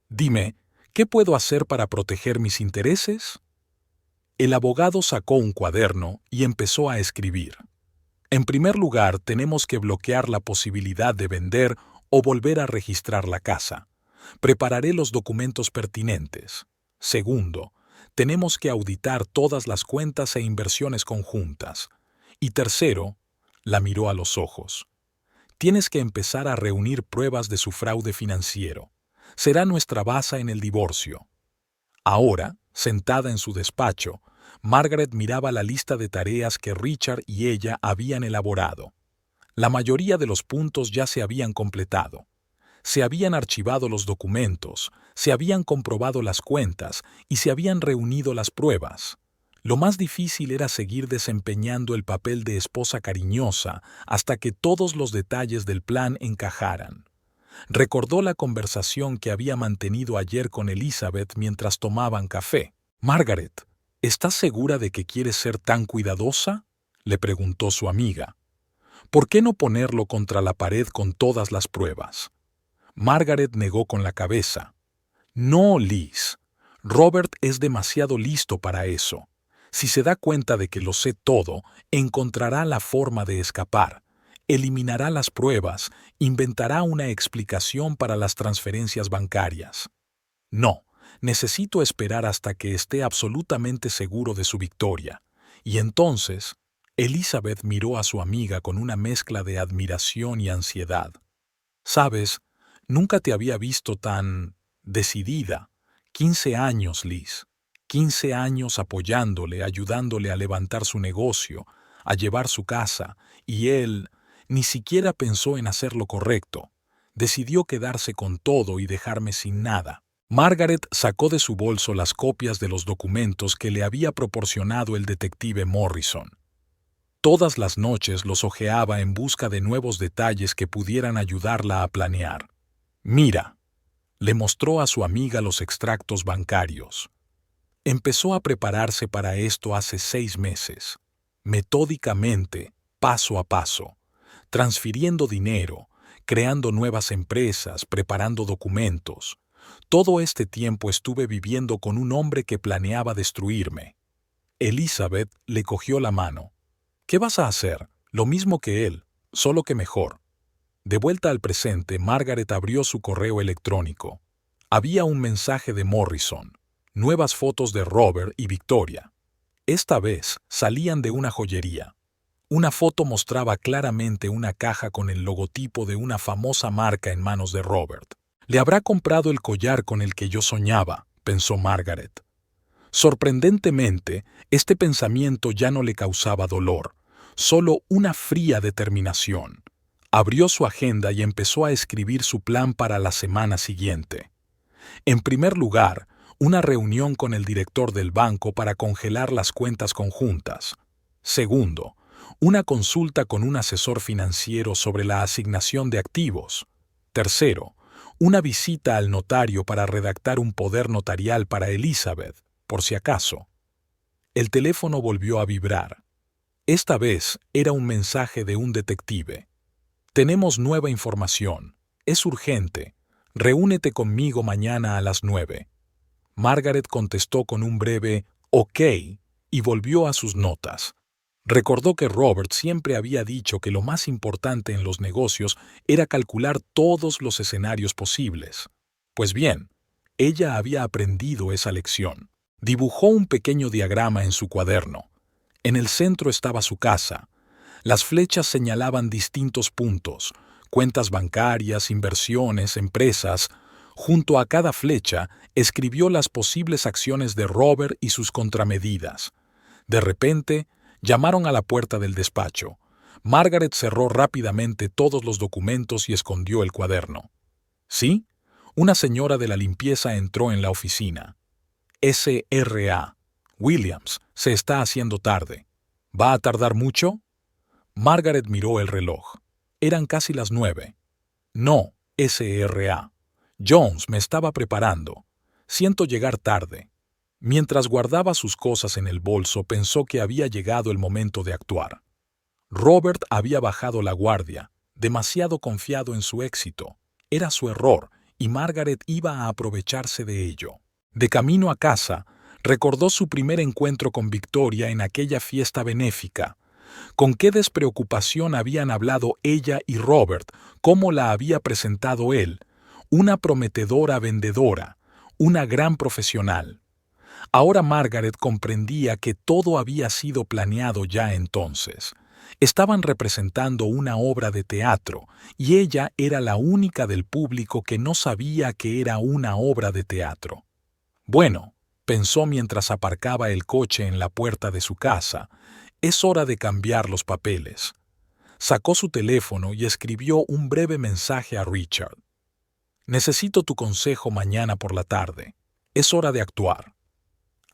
Dime, ¿qué puedo hacer para proteger mis intereses? El abogado sacó un cuaderno y empezó a escribir. En primer lugar, tenemos que bloquear la posibilidad de vender o volver a registrar la casa. Prepararé los documentos pertinentes. Segundo, tenemos que auditar todas las cuentas e inversiones conjuntas. Y tercero, la miró a los ojos. Tienes que empezar a reunir pruebas de su fraude financiero. Será nuestra base en el divorcio. Ahora, sentada en su despacho, Margaret miraba la lista de tareas que Richard y ella habían elaborado. La mayoría de los puntos ya se habían completado. Se habían archivado los documentos, se habían comprobado las cuentas y se habían reunido las pruebas. Lo más difícil era seguir desempeñando el papel de esposa cariñosa hasta que todos los detalles del plan encajaran. Recordó la conversación que había mantenido ayer con Elizabeth mientras tomaban café. «Margaret, ¿estás segura de que quieres ser tan cuidadosa?», le preguntó su amiga. «¿Por qué no ponerlo contra la pared con todas las pruebas?». Margaret negó con la cabeza. «No, Liz. Robert es demasiado listo para eso. Si se da cuenta de que lo sé todo, encontrará la forma de escapar. Eliminará las pruebas, inventará una explicación para las transferencias bancarias. No, necesito esperar hasta que esté absolutamente seguro de su victoria. Y entonces...». Elizabeth miró a su amiga con una mezcla de admiración y ansiedad. «¿Sabes? Nunca te había visto tan decidida. 15 años, Liz. 15 años apoyándole, ayudándole a levantar su negocio, a llevar su casa, y él ni siquiera pensó en hacer lo correcto. Decidió quedarse con todo y dejarme sin nada». Margaret sacó de su bolso las copias de los documentos que le había proporcionado el detective Morrison. Todas las noches los hojeaba en busca de nuevos detalles que pudieran ayudarla a planear. «Mira», le mostró a su amiga los extractos bancarios. Empezó a prepararse para esto hace 6 meses, metódicamente, paso a paso, transfiriendo dinero, creando nuevas empresas, preparando documentos. Todo este tiempo estuve viviendo con un hombre que planeaba destruirme. Elizabeth le cogió la mano. «¿Qué vas a hacer? Lo mismo que él, solo que mejor». De vuelta al presente, Margaret abrió su correo electrónico. Había un mensaje de Morrison, nuevas fotos de Robert y Victoria. Esta vez salían de una joyería. Una foto mostraba claramente una caja con el logotipo de una famosa marca en manos de Robert. «Le habrá comprado el collar con el que yo soñaba», pensó Margaret. Sorprendentemente, este pensamiento ya no le causaba dolor, solo una fría determinación. Abrió su agenda y empezó a escribir su plan para la semana siguiente. En primer lugar, una reunión con el director del banco para congelar las cuentas conjuntas. Segundo, una consulta con un asesor financiero sobre la asignación de activos. Tercero, una visita al notario para redactar un poder notarial para Elizabeth, por si acaso. El teléfono volvió a vibrar. Esta vez era un mensaje de un detective. «Tenemos nueva información. Es urgente. Reúnete conmigo mañana a las 9». Margaret contestó con un breve «OK» y volvió a sus notas. Recordó que Robert siempre había dicho que lo más importante en los negocios era calcular todos los escenarios posibles. Pues bien, ella había aprendido esa lección. Dibujó un pequeño diagrama en su cuaderno. En el centro estaba su casa. Las flechas señalaban distintos puntos, cuentas bancarias, inversiones, empresas. Junto a cada flecha escribió las posibles acciones de Robert y sus contramedidas. De repente, llamaron a la puerta del despacho. Margaret cerró rápidamente todos los documentos y escondió el cuaderno. ¿Sí? Una señora de la limpieza entró en la oficina. «S.R.A. Williams, se está haciendo tarde. ¿Va a tardar mucho?». Margaret miró el reloj. Eran casi las 9. «No, S.R.A. Jones, me estaba preparando. Siento llegar tarde». Mientras guardaba sus cosas en el bolso, pensó que había llegado el momento de actuar. Robert había bajado la guardia, demasiado confiado en su éxito. Era su error, y Margaret iba a aprovecharse de ello. De camino a casa, Recordó su primer encuentro con Victoria en aquella fiesta benéfica. Con qué despreocupación habían hablado ella y Robert, cómo la había presentado él, una prometedora vendedora, una gran profesional. Ahora Margaret comprendía que todo había sido planeado ya entonces. Estaban representando una obra de teatro y ella era la única del público que no sabía que era una obra de teatro. Bueno, pensó mientras aparcaba el coche en la puerta de su casa, es hora de cambiar los papeles. Sacó su teléfono y escribió un breve mensaje a Richard. Necesito tu consejo mañana por la tarde. Es hora de actuar.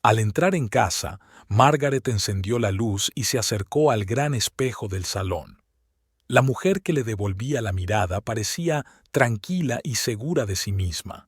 Al entrar en casa, Margaret encendió la luz y se acercó al gran espejo del salón. La mujer que le devolvía la mirada parecía tranquila y segura de sí misma.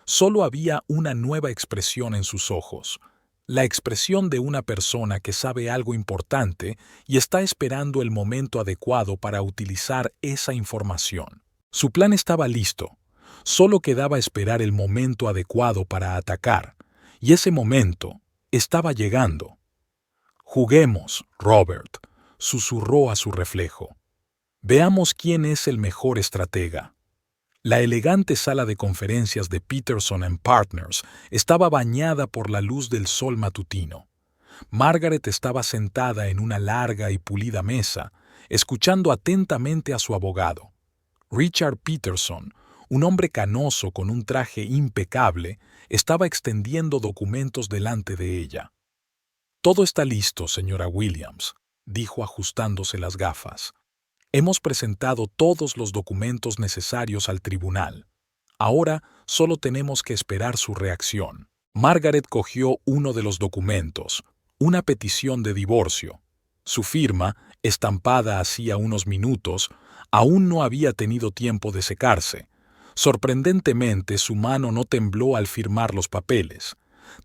Solo había una nueva expresión en sus ojos, la expresión de una persona que sabe algo importante y está esperando el momento adecuado para utilizar esa información. Su plan estaba listo, solo quedaba esperar el momento adecuado para atacar, y ese momento estaba llegando. «Juguemos, Robert», susurró a su reflejo. «Veamos quién es el mejor estratega». La elegante sala de conferencias de Peterson & Partners estaba bañada por la luz del sol matutino. Margaret estaba sentada en una larga y pulida mesa, escuchando atentamente a su abogado. Richard Peterson, un hombre canoso con un traje impecable, estaba extendiendo documentos delante de ella. «Todo está listo, señora Williams», dijo ajustándose las gafas. «Hemos presentado todos los documentos necesarios al tribunal. Ahora solo tenemos que esperar su reacción». Margaret cogió uno de los documentos, una petición de divorcio. Su firma, estampada hacía unos minutos, aún no había tenido tiempo de secarse. Sorprendentemente, su mano no tembló al firmar los papeles,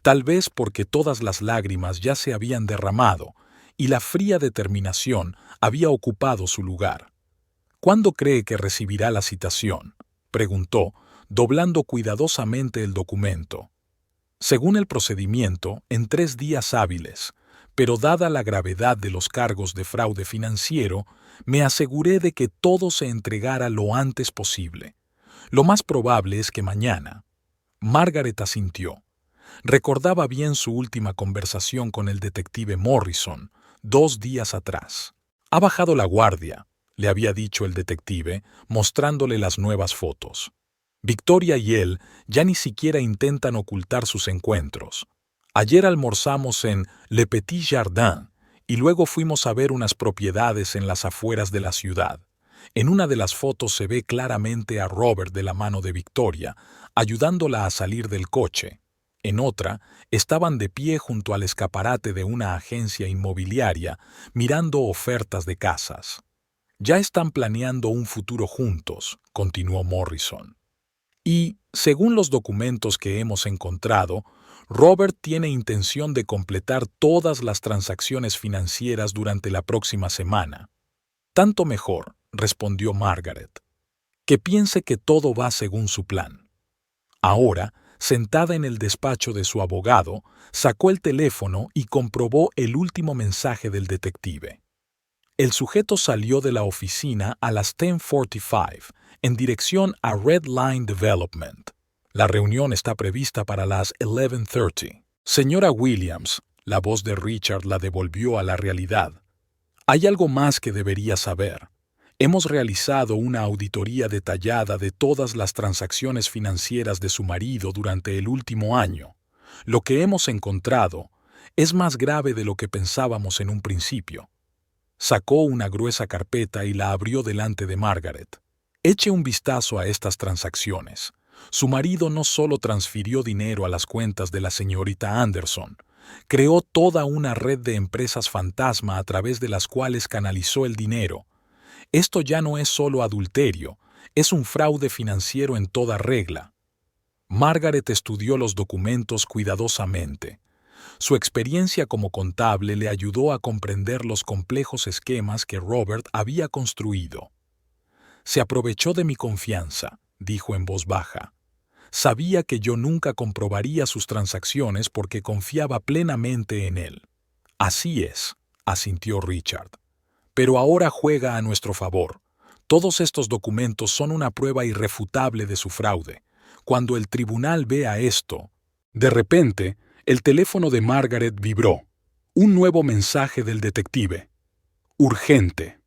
tal vez porque todas las lágrimas ya se habían derramado y la fría determinación había ocupado su lugar. «¿Cuándo cree que recibirá la citación?», preguntó, doblando cuidadosamente el documento. «Según el procedimiento, en 3 días hábiles, pero dada la gravedad de los cargos de fraude financiero, me aseguré de que todo se entregara lo antes posible. Lo más probable es que mañana». Margaret asintió. Recordaba bien su última conversación con el detective Morrison, 2 días atrás. «Ha bajado la guardia», le había dicho el detective, mostrándole las nuevas fotos. «Victoria y él ya ni siquiera intentan ocultar sus encuentros. Ayer almorzamos en Le Petit Jardin y luego fuimos a ver unas propiedades en las afueras de la ciudad. En una de las fotos se ve claramente a Robert de la mano de Victoria, ayudándola a salir del coche. En otra, estaban de pie junto al escaparate de una agencia inmobiliaria, mirando ofertas de casas. «Ya están planeando un futuro juntos», continuó Morrison. «Y, según los documentos que hemos encontrado, Robert tiene intención de completar todas las transacciones financieras durante la próxima semana». «Tanto mejor», respondió Margaret. «Que piense que todo va según su plan». Ahora, sentada en el despacho de su abogado, sacó el teléfono y comprobó el último mensaje del detective. El sujeto salió de la oficina a las 10:45 en dirección a Red Line Development. La reunión está prevista para las 11:30. «Señora Williams», la voz de Richard la devolvió a la realidad. «Hay algo más que debería saber. Hemos realizado una auditoría detallada de todas las transacciones financieras de su marido durante el último año. Lo que hemos encontrado es más grave de lo que pensábamos en un principio». Sacó una gruesa carpeta y la abrió delante de Margaret. «Eche un vistazo a estas transacciones. Su marido no solo transfirió dinero a las cuentas de la señorita Anderson, creó toda una red de empresas fantasma a través de las cuales canalizó el dinero. Esto ya no es solo adulterio, es un fraude financiero en toda regla». Margaret estudió los documentos cuidadosamente. Su experiencia como contable le ayudó a comprender los complejos esquemas que Robert había construido. «Se aprovechó de mi confianza», dijo en voz baja. Sabía que yo nunca comprobaría sus transacciones porque confiaba plenamente en él. Así es, asintió Richard. Pero ahora juega a nuestro favor. Todos estos documentos son una prueba irrefutable de su fraude. Cuando el tribunal vea esto... De repente, el teléfono de Margaret vibró. Un nuevo mensaje del detective. Urgente.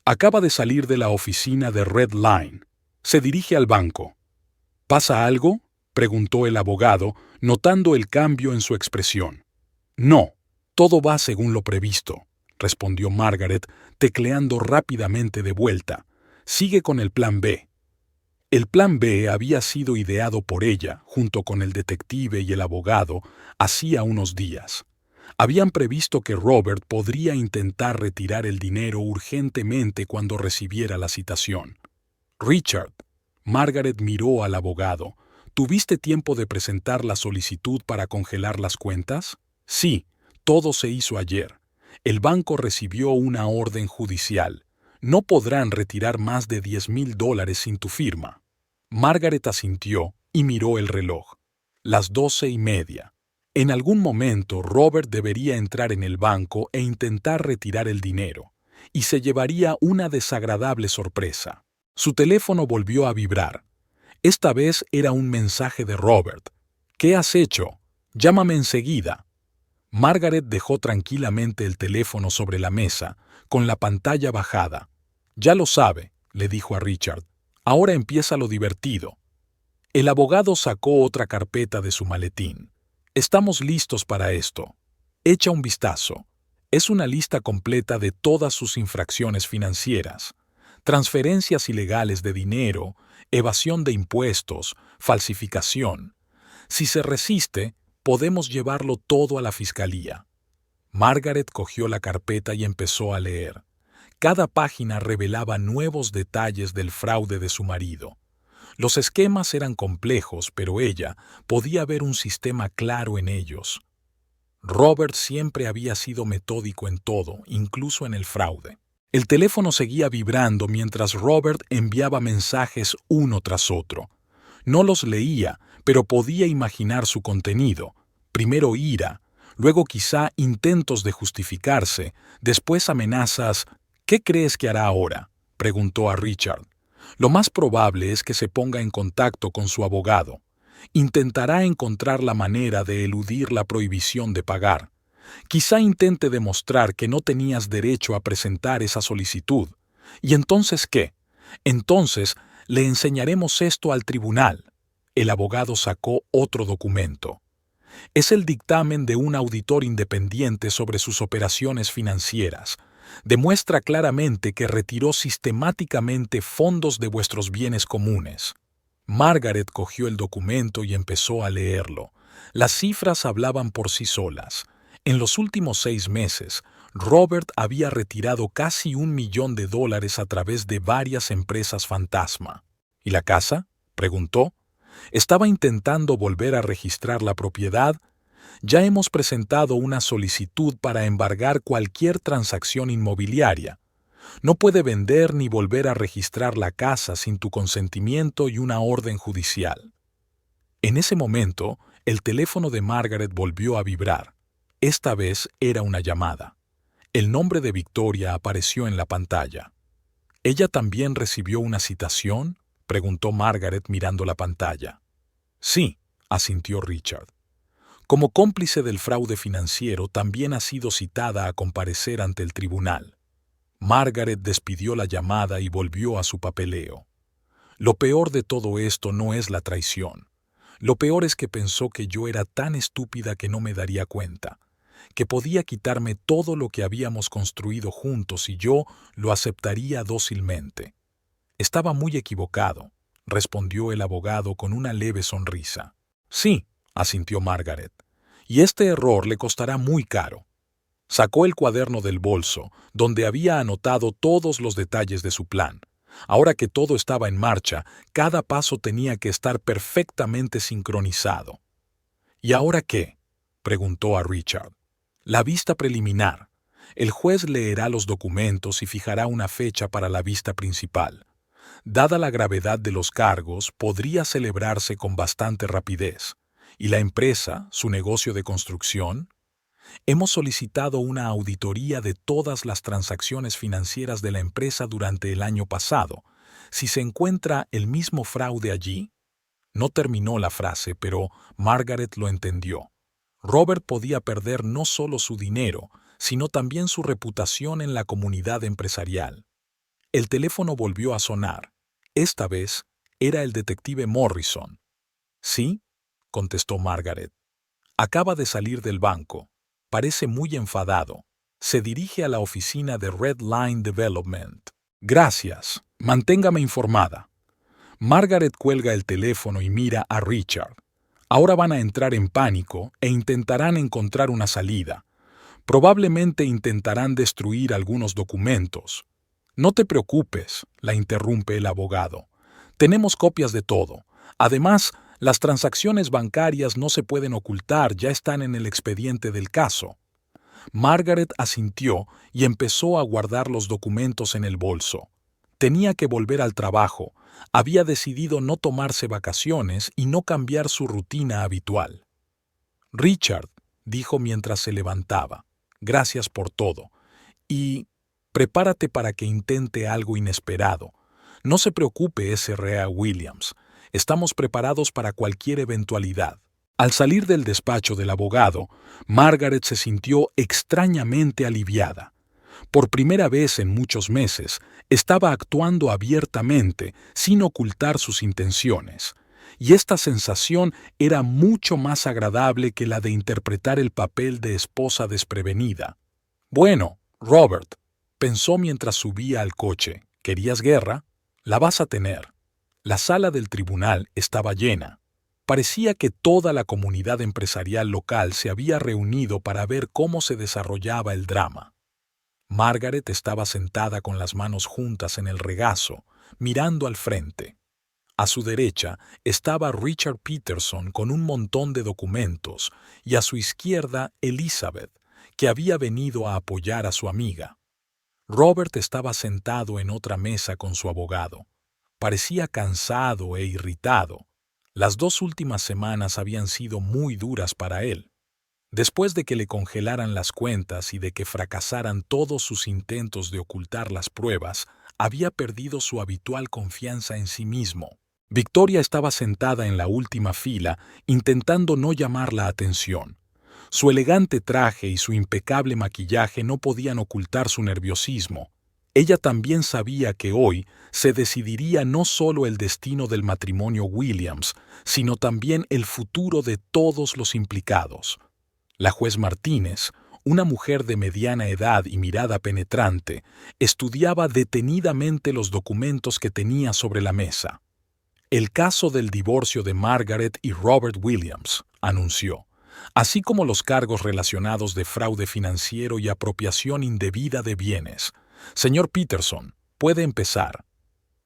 Acaba de salir de la oficina de Red Line. Se dirige al banco. ¿Pasa algo?, preguntó el abogado, notando el cambio en su expresión. No, todo va según lo previsto, respondió Margaret, tecleando rápidamente de vuelta. Sigue con el plan B. El plan B había sido ideado por ella, junto con el detective y el abogado, hacía unos días. Habían previsto que Robert podría intentar retirar el dinero urgentemente cuando recibiera la citación. Richard, Margaret miró al abogado. ¿Tuviste tiempo de presentar la solicitud para congelar las cuentas? Sí, todo se hizo ayer. El banco recibió una orden judicial. No podrán retirar más de $10,000 sin tu firma. Margaret asintió y miró el reloj. Las 12:30. En algún momento Robert debería entrar en el banco e intentar retirar el dinero, y se llevaría una desagradable sorpresa. Su teléfono volvió a vibrar. Esta vez era un mensaje de Robert. ¿Qué has hecho? Llámame enseguida. Margaret dejó tranquilamente el teléfono sobre la mesa, con la pantalla bajada. Ya lo sabe, le dijo a Richard. Ahora empieza lo divertido. El abogado sacó otra carpeta de su maletín. Estamos listos para esto. Echa un vistazo. Es una lista completa de todas sus infracciones financieras. Transferencias ilegales de dinero, evasión de impuestos, falsificación. Si se resiste, podemos llevarlo todo a la fiscalía. Margaret cogió la carpeta y empezó a leer. Cada página revelaba nuevos detalles del fraude de su marido. Los esquemas eran complejos, pero ella podía ver un sistema claro en ellos. Robert siempre había sido metódico en todo, incluso en el fraude. El teléfono seguía vibrando mientras Robert enviaba mensajes uno tras otro. No los leía, pero podía imaginar su contenido. Primero ira, luego quizá intentos de justificarse, después amenazas. ¿Qué crees que hará ahora?, preguntó a Richard. Lo más probable es que se ponga en contacto con su abogado. Intentará encontrar la manera de eludir la prohibición de pagar. Quizá intente demostrar que no tenías derecho a presentar esa solicitud. ¿Y entonces qué? Entonces le enseñaremos esto al tribunal. El abogado sacó otro documento. Es el dictamen de un auditor independiente sobre sus operaciones financieras. Demuestra claramente que retiró sistemáticamente fondos de vuestros bienes comunes. Margaret cogió el documento y empezó a leerlo. Las cifras hablaban por sí solas. En los últimos 6 meses, Robert había retirado casi $1 millón a través de varias empresas fantasma. ¿Y la casa?, preguntó. ¿Estaba intentando volver a registrar la propiedad? Ya hemos presentado una solicitud para embargar cualquier transacción inmobiliaria. No puede vender ni volver a registrar la casa sin tu consentimiento y una orden judicial. En ese momento, el teléfono de Margaret volvió a vibrar. Esta vez era una llamada. El nombre de Victoria apareció en la pantalla. ¿Ella también recibió una citación?, preguntó Margaret mirando la pantalla. Sí, asintió Richard. Como cómplice del fraude financiero, también ha sido citada a comparecer ante el tribunal. Margaret despidió la llamada y volvió a su papeleo. Lo peor de todo esto no es la traición. Lo peor es que pensó que yo era tan estúpida que no me daría cuenta, que podía quitarme todo lo que habíamos construido juntos y yo lo aceptaría dócilmente. Estaba muy equivocado, respondió el abogado con una leve sonrisa. Sí, asintió Margaret, y este error le costará muy caro. Sacó el cuaderno del bolso, donde había anotado todos los detalles de su plan. Ahora que todo estaba en marcha, cada paso tenía que estar perfectamente sincronizado. ¿Y ahora qué?, preguntó a Richard. La vista preliminar. El juez leerá los documentos y fijará una fecha para la vista principal. Dada la gravedad de los cargos, podría celebrarse con bastante rapidez. ¿Y la empresa, su negocio de construcción? Hemos solicitado una auditoría de todas las transacciones financieras de la empresa durante el año pasado. Si se encuentra el mismo fraude allí. No terminó la frase, pero Margaret lo entendió. Robert podía perder no solo su dinero, sino también su reputación en la comunidad empresarial. El teléfono volvió a sonar. Esta vez era el detective Morrison. «¿Sí?», contestó Margaret. «Acaba de salir del banco. Parece muy enfadado. Se dirige a la oficina de Red Line Development». «Gracias. Manténgame informada». Margaret cuelga el teléfono y mira a Richard. Ahora van a entrar en pánico e intentarán encontrar una salida. Probablemente intentarán destruir algunos documentos. «No te preocupes», la interrumpe el abogado. «Tenemos copias de todo. Además, las transacciones bancarias no se pueden ocultar, ya están en el expediente del caso». Margaret asintió y empezó a guardar los documentos en el bolso. Tenía que volver al trabajo. Había decidido no tomarse vacaciones y no cambiar su rutina habitual. «Richard», dijo mientras se levantaba, «gracias por todo. Y prepárate para que intente algo inesperado. No se preocupe, S.R.A. Williams. Estamos preparados para cualquier eventualidad». Al salir del despacho del abogado, Margaret se sintió extrañamente aliviada. Por primera vez en muchos meses, estaba actuando abiertamente, sin ocultar sus intenciones. Y esta sensación era mucho más agradable que la de interpretar el papel de esposa desprevenida. «Bueno, Robert», pensó mientras subía al coche, «¿querías guerra? La vas a tener». La sala del tribunal estaba llena. Parecía que toda la comunidad empresarial local se había reunido para ver cómo se desarrollaba el drama. Margaret estaba sentada con las manos juntas en el regazo, mirando al frente. A su derecha estaba Richard Peterson con un montón de documentos y a su izquierda Elizabeth, que había venido a apoyar a su amiga. Robert estaba sentado en otra mesa con su abogado. Parecía cansado e irritado. Las 2 últimas semanas habían sido muy duras para él. Después de que le congelaran las cuentas y de que fracasaran todos sus intentos de ocultar las pruebas, había perdido su habitual confianza en sí mismo. Victoria estaba sentada en la última fila, intentando no llamar la atención. Su elegante traje y su impecable maquillaje no podían ocultar su nerviosismo. Ella también sabía que hoy se decidiría no solo el destino del matrimonio Williams, sino también el futuro de todos los implicados. La juez Martínez, una mujer de mediana edad y mirada penetrante, estudiaba detenidamente los documentos que tenía sobre la mesa. «El caso del divorcio de Margaret y Robert Williams», anunció, «así como los cargos relacionados de fraude financiero y apropiación indebida de bienes. Señor Peterson, puede empezar».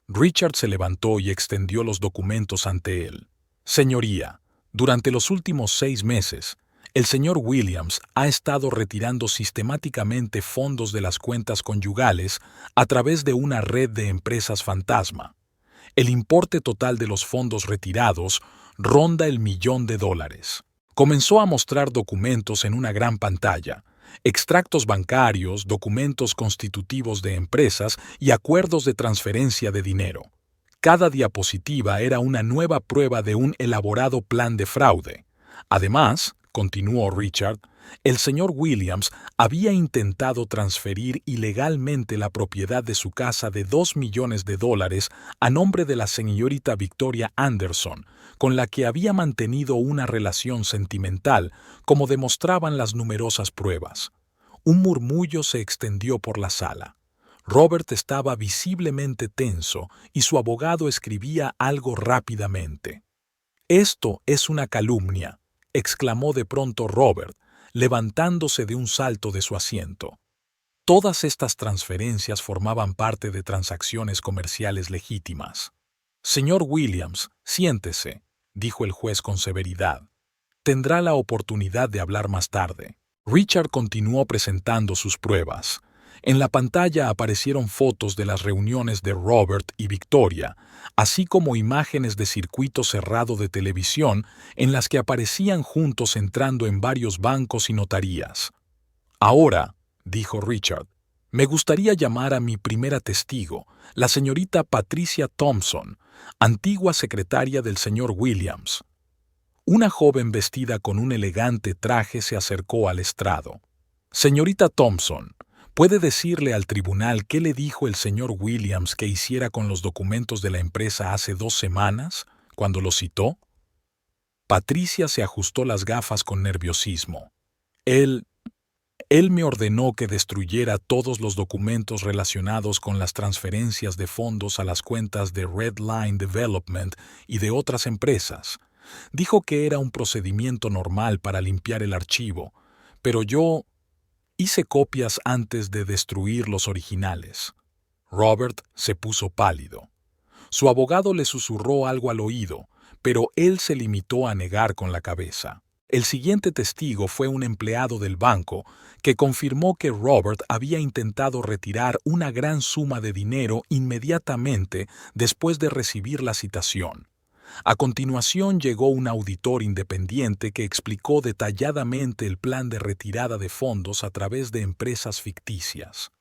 Richard se levantó y extendió los documentos ante él. «Señoría, durante los últimos 6 meses, el señor Williams ha estado retirando sistemáticamente fondos de las cuentas conyugales a través de una red de empresas fantasma. El importe total de los fondos retirados ronda el $1.000.000. Comenzó a mostrar documentos en una gran pantalla, extractos bancarios, documentos constitutivos de empresas y acuerdos de transferencia de dinero. Cada diapositiva era una nueva prueba de un elaborado plan de fraude. Además, continuó Richard, el señor Williams había intentado transferir ilegalmente la propiedad de su casa de $2 millones a nombre de la señorita Victoria Anderson, con la que había mantenido una relación sentimental, como demostraban las numerosas pruebas. Un murmullo se extendió por la sala. Robert estaba visiblemente tenso y su abogado escribía algo rápidamente. «Esto es una calumnia», exclamó de pronto Robert, levantándose de un salto de su asiento. Todas estas transferencias formaban parte de transacciones comerciales legítimas. «Señor Williams, siéntese», dijo el juez con severidad. «Tendrá la oportunidad de hablar más tarde». Richard continuó presentando sus pruebas. En la pantalla aparecieron fotos de las reuniones de Robert y Victoria, así como imágenes de circuito cerrado de televisión en las que aparecían juntos entrando en varios bancos y notarías. Ahora, dijo Richard, me gustaría llamar a mi primera testigo, la señorita Patricia Thompson, antigua secretaria del señor Williams. Una joven vestida con un elegante traje se acercó al estrado. Señorita Thompson, ¿puede decirle al tribunal qué le dijo el señor Williams que hiciera con los documentos de la empresa hace 2 semanas, cuando los citó? Patricia se ajustó las gafas con nerviosismo. Él me ordenó que destruyera todos los documentos relacionados con las transferencias de fondos a las cuentas de Red Line Development y de otras empresas. Dijo que era un procedimiento normal para limpiar el archivo, pero yo hice copias antes de destruir los originales. Robert se puso pálido. Su abogado le susurró algo al oído, pero él se limitó a negar con la cabeza. El siguiente testigo fue un empleado del banco que confirmó que Robert había intentado retirar una gran suma de dinero inmediatamente después de recibir la citación. A continuación llegó un auditor independiente que explicó detalladamente el plan de retirada de fondos a través de empresas ficticias.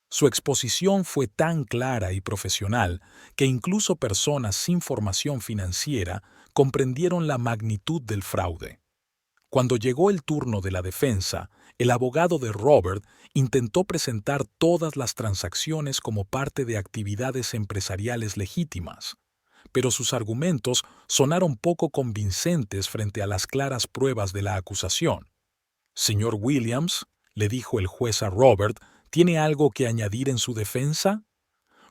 Su exposición fue tan clara y profesional que incluso personas sin formación financiera comprendieron la magnitud del fraude. Cuando llegó el turno de la defensa, el abogado de Robert intentó presentar todas las transacciones como parte de actividades empresariales legítimas, pero sus argumentos sonaron poco convincentes frente a las claras pruebas de la acusación. «Señor Williams», le dijo el juez a Robert, «¿tiene algo que añadir en su defensa?»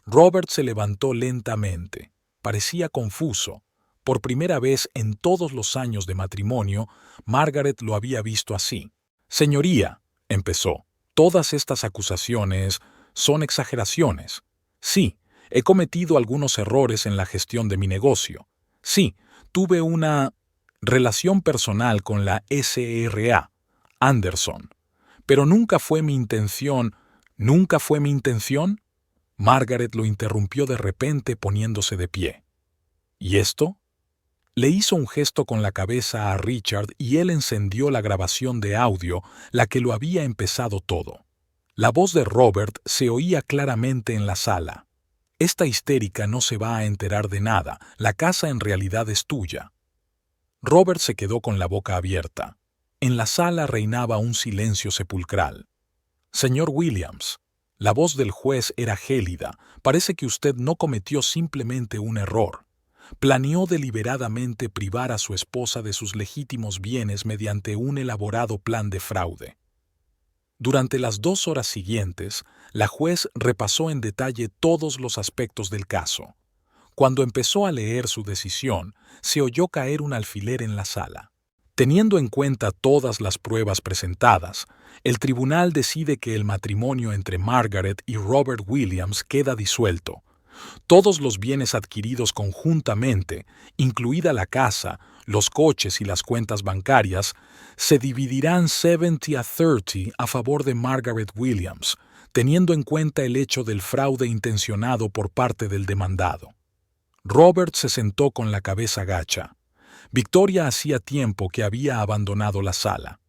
Robert se levantó lentamente. Parecía confuso. Por primera vez en todos los años de matrimonio, Margaret lo había visto así. «Señoría», empezó, «todas estas acusaciones son exageraciones. Sí, he cometido algunos errores en la gestión de mi negocio. Sí, tuve una relación personal con la SRA, Anderson. Pero nunca fue mi intención. ¿Nunca fue mi intención?» Margaret lo interrumpió de repente poniéndose de pie. «¿Y esto?» Le hizo un gesto con la cabeza a Richard y él encendió la grabación de audio, la que lo había empezado todo. La voz de Robert se oía claramente en la sala. «Esta histérica no se va a enterar de nada. La casa en realidad es tuya». Robert se quedó con la boca abierta. En la sala reinaba un silencio sepulcral. «Señor Williams», la voz del juez era gélida, «parece que usted no cometió simplemente un error. Planeó deliberadamente privar a su esposa de sus legítimos bienes mediante un elaborado plan de fraude». Durante las 2 horas siguientes, la juez repasó en detalle todos los aspectos del caso. Cuando empezó a leer su decisión, se oyó caer un alfiler en la sala. Teniendo en cuenta todas las pruebas presentadas, el tribunal decide que el matrimonio entre Margaret y Robert Williams queda disuelto. Todos los bienes adquiridos conjuntamente, incluida la casa, los coches y las cuentas bancarias, se dividirán 70-30 a favor de Margaret Williams, teniendo en cuenta el hecho del fraude intencionado por parte del demandado. Robert se sentó con la cabeza gacha. Victoria hacía tiempo que había abandonado la sala.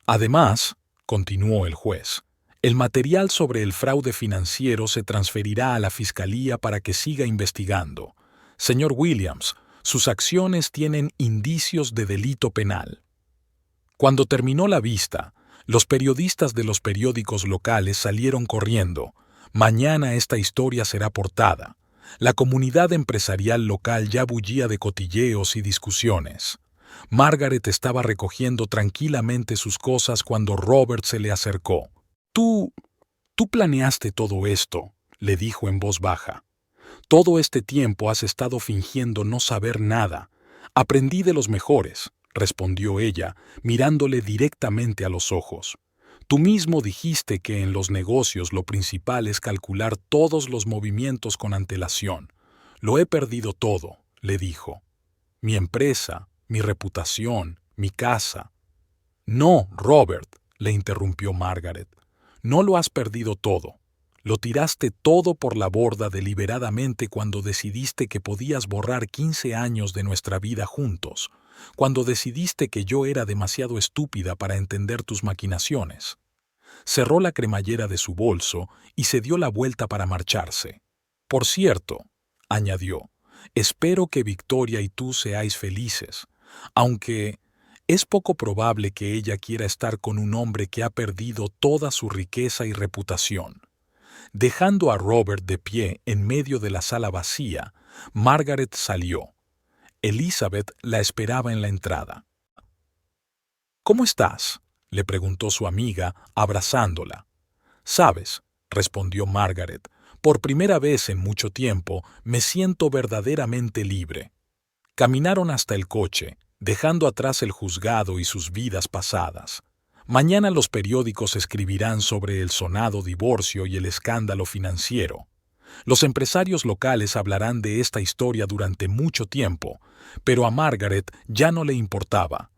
«Además», continuó el juez, «el material sobre el fraude financiero se transferirá a la Fiscalía para que siga investigando. Señor Williams, sus acciones tienen indicios de delito penal». Cuando terminó la vista, los periodistas de los periódicos locales salieron corriendo. «Mañana esta historia será portada». La comunidad empresarial local ya bullía de cotilleos y discusiones. Margaret estaba recogiendo tranquilamente sus cosas cuando Robert se le acercó. Tú planeaste todo esto», le dijo en voz baja. «Todo este tiempo has estado fingiendo no saber nada. Aprendí de los mejores», respondió ella, mirándole directamente a los ojos. «Tú mismo dijiste que en los negocios lo principal es calcular todos los movimientos con antelación. Lo he perdido todo», le dijo. «Mi empresa, mi reputación, mi casa». «No, Robert», le interrumpió Margaret. No lo has perdido todo. Lo tiraste todo por la borda deliberadamente cuando decidiste que podías borrar 15 años de nuestra vida juntos, cuando decidiste que yo era demasiado estúpida para entender tus maquinaciones. Cerró la cremallera de su bolso y se dio la vuelta para marcharse. Por cierto, añadió, espero que Victoria y tú seáis felices, aunque es poco probable que ella quiera estar con un hombre que ha perdido toda su riqueza y reputación. Dejando a Robert de pie en medio de la sala vacía, Margaret salió. Elizabeth la esperaba en la entrada. «¿Cómo estás?», le preguntó su amiga, abrazándola. «Sabes», respondió Margaret, «por primera vez en mucho tiempo me siento verdaderamente libre». Caminaron hasta el coche, dejando atrás el juzgado y sus vidas pasadas. Mañana los periódicos escribirán sobre el sonado divorcio y el escándalo financiero. Los empresarios locales hablarán de esta historia durante mucho tiempo, pero a Margaret ya no le importaba.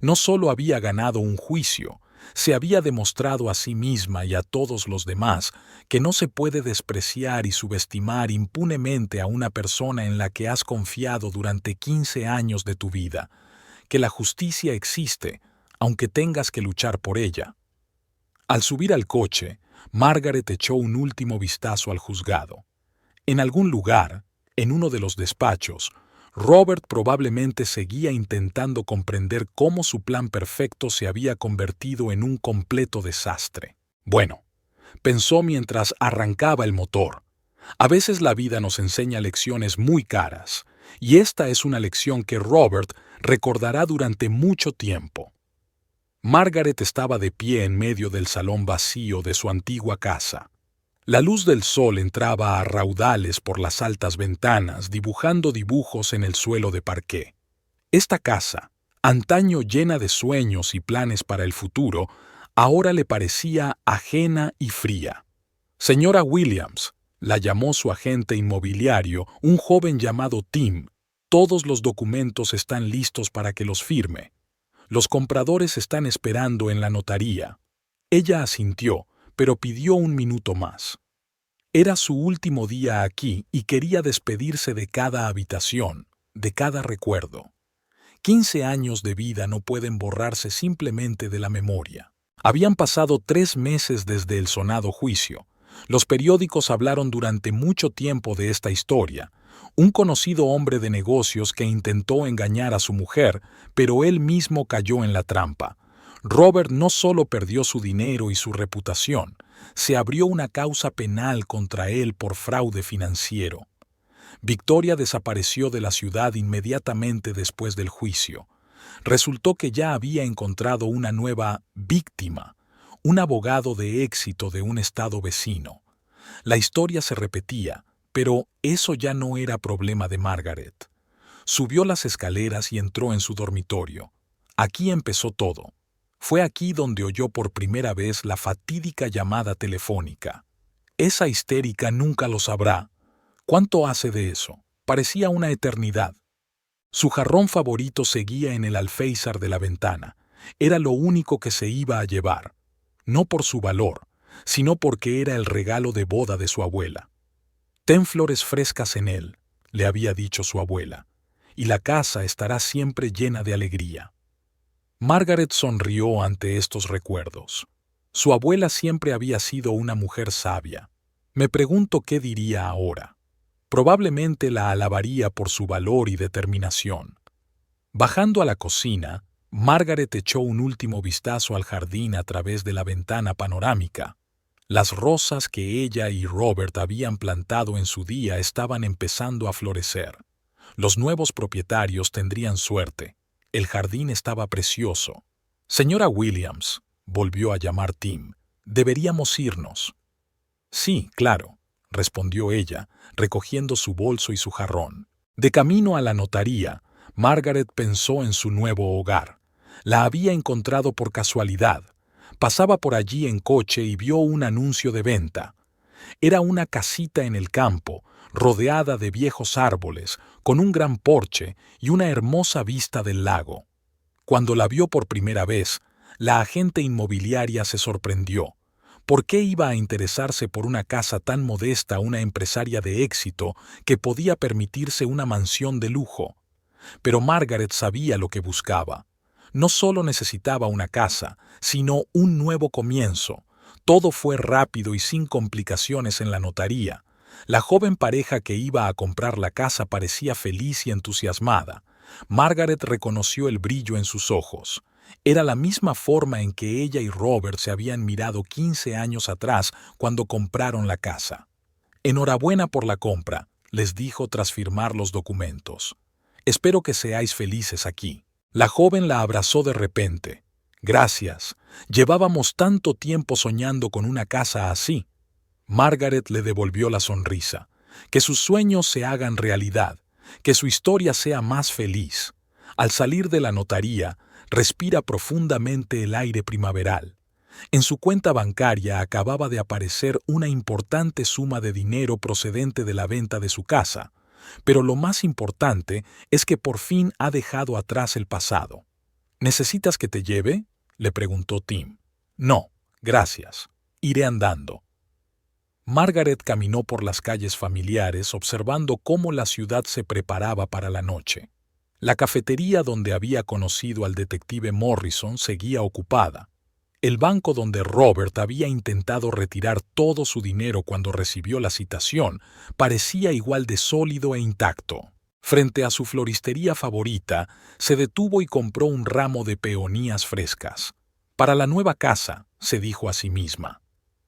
No solo había ganado un juicio, se había demostrado a sí misma y a todos los demás que no se puede despreciar y subestimar impunemente a una persona en la que has confiado durante 15 años de tu vida, que la justicia existe, aunque tengas que luchar por ella. Al subir al coche, Margaret echó un último vistazo al juzgado. En algún lugar, en uno de los despachos, Robert probablemente seguía intentando comprender cómo su plan perfecto se había convertido en un completo desastre. Bueno, pensó mientras arrancaba el motor. A veces la vida nos enseña lecciones muy caras, y esta es una lección que Robert recordará durante mucho tiempo. Margaret estaba de pie en medio del salón vacío de su antigua casa. La luz del sol entraba a raudales por las altas ventanas, dibujando dibujos en el suelo de parqué. Esta casa, antaño llena de sueños y planes para el futuro, ahora le parecía ajena y fría. «Señora Williams», la llamó su agente inmobiliario, un joven llamado Tim. «Todos los documentos están listos para que los firme. Los compradores están esperando en la notaría». Ella asintió, pero pidió un minuto más. Era su último día aquí y quería despedirse de cada habitación, de cada recuerdo. 15 años de vida no pueden borrarse simplemente de la memoria. Habían pasado 3 meses desde el sonado juicio. Los periódicos hablaron durante mucho tiempo de esta historia. Un conocido hombre de negocios que intentó engañar a su mujer, pero él mismo cayó en la trampa. Robert no solo perdió su dinero y su reputación, se abrió una causa penal contra él por fraude financiero. Victoria desapareció de la ciudad inmediatamente después del juicio. Resultó que ya había encontrado una nueva víctima, un abogado de éxito de un estado vecino. La historia se repetía, pero eso ya no era problema de Margaret. Subió las escaleras y entró en su dormitorio. Aquí empezó todo. Fue aquí donde oyó por primera vez la fatídica llamada telefónica. Esa histérica nunca lo sabrá. ¿Cuánto hace de eso? Parecía una eternidad. Su jarrón favorito seguía en el alféizar de la ventana. Era lo único que se iba a llevar. No por su valor, sino porque era el regalo de boda de su abuela. «Ten flores frescas en él», le había dicho su abuela, «y la casa estará siempre llena de alegría». Margaret sonrió ante estos recuerdos. Su abuela siempre había sido una mujer sabia. Me pregunto qué diría ahora. Probablemente la alabaría por su valor y determinación. Bajando a la cocina, Margaret echó un último vistazo al jardín a través de la ventana panorámica. Las rosas que ella y Robert habían plantado en su día estaban empezando a florecer. Los nuevos propietarios tendrían suerte. El jardín estaba precioso. «Señora Williams», volvió a llamar Tim, «deberíamos irnos». «Sí, claro», respondió ella, recogiendo su bolso y su jarrón. De camino a la notaría, Margaret pensó en su nuevo hogar. La había encontrado por casualidad. Pasaba por allí en coche y vio un anuncio de venta. Era una casita en el campo, rodeada de viejos árboles, con un gran porche y una hermosa vista del lago. Cuando la vio por primera vez, la agente inmobiliaria se sorprendió. ¿Por qué iba a interesarse por una casa tan modesta una empresaria de éxito que podía permitirse una mansión de lujo? Pero Margaret sabía lo que buscaba. No solo necesitaba una casa, sino un nuevo comienzo. Todo fue rápido y sin complicaciones en la notaría. La joven pareja que iba a comprar la casa parecía feliz y entusiasmada. Margaret reconoció el brillo en sus ojos. Era la misma forma en que ella y Robert se habían mirado 15 años atrás cuando compraron la casa. «Enhorabuena por la compra», les dijo tras firmar los documentos. «Espero que seáis felices aquí». La joven la abrazó de repente. «Gracias. Llevábamos tanto tiempo soñando con una casa así». Margaret le devolvió la sonrisa. «Que sus sueños se hagan realidad, que su historia sea más feliz». Al salir de la notaría, respira profundamente el aire primaveral. En su cuenta bancaria acababa de aparecer una importante suma de dinero procedente de la venta de su casa, pero lo más importante es que por fin ha dejado atrás el pasado. «¿Necesitas que te lleve?», le preguntó Tim. «No, gracias. Iré andando». Margaret caminó por las calles familiares observando cómo la ciudad se preparaba para la noche. La cafetería donde había conocido al detective Morrison seguía ocupada. El banco donde Robert había intentado retirar todo su dinero cuando recibió la citación parecía igual de sólido e intacto. Frente a su floristería favorita, se detuvo y compró un ramo de peonías frescas. «Para la nueva casa», se dijo a sí misma.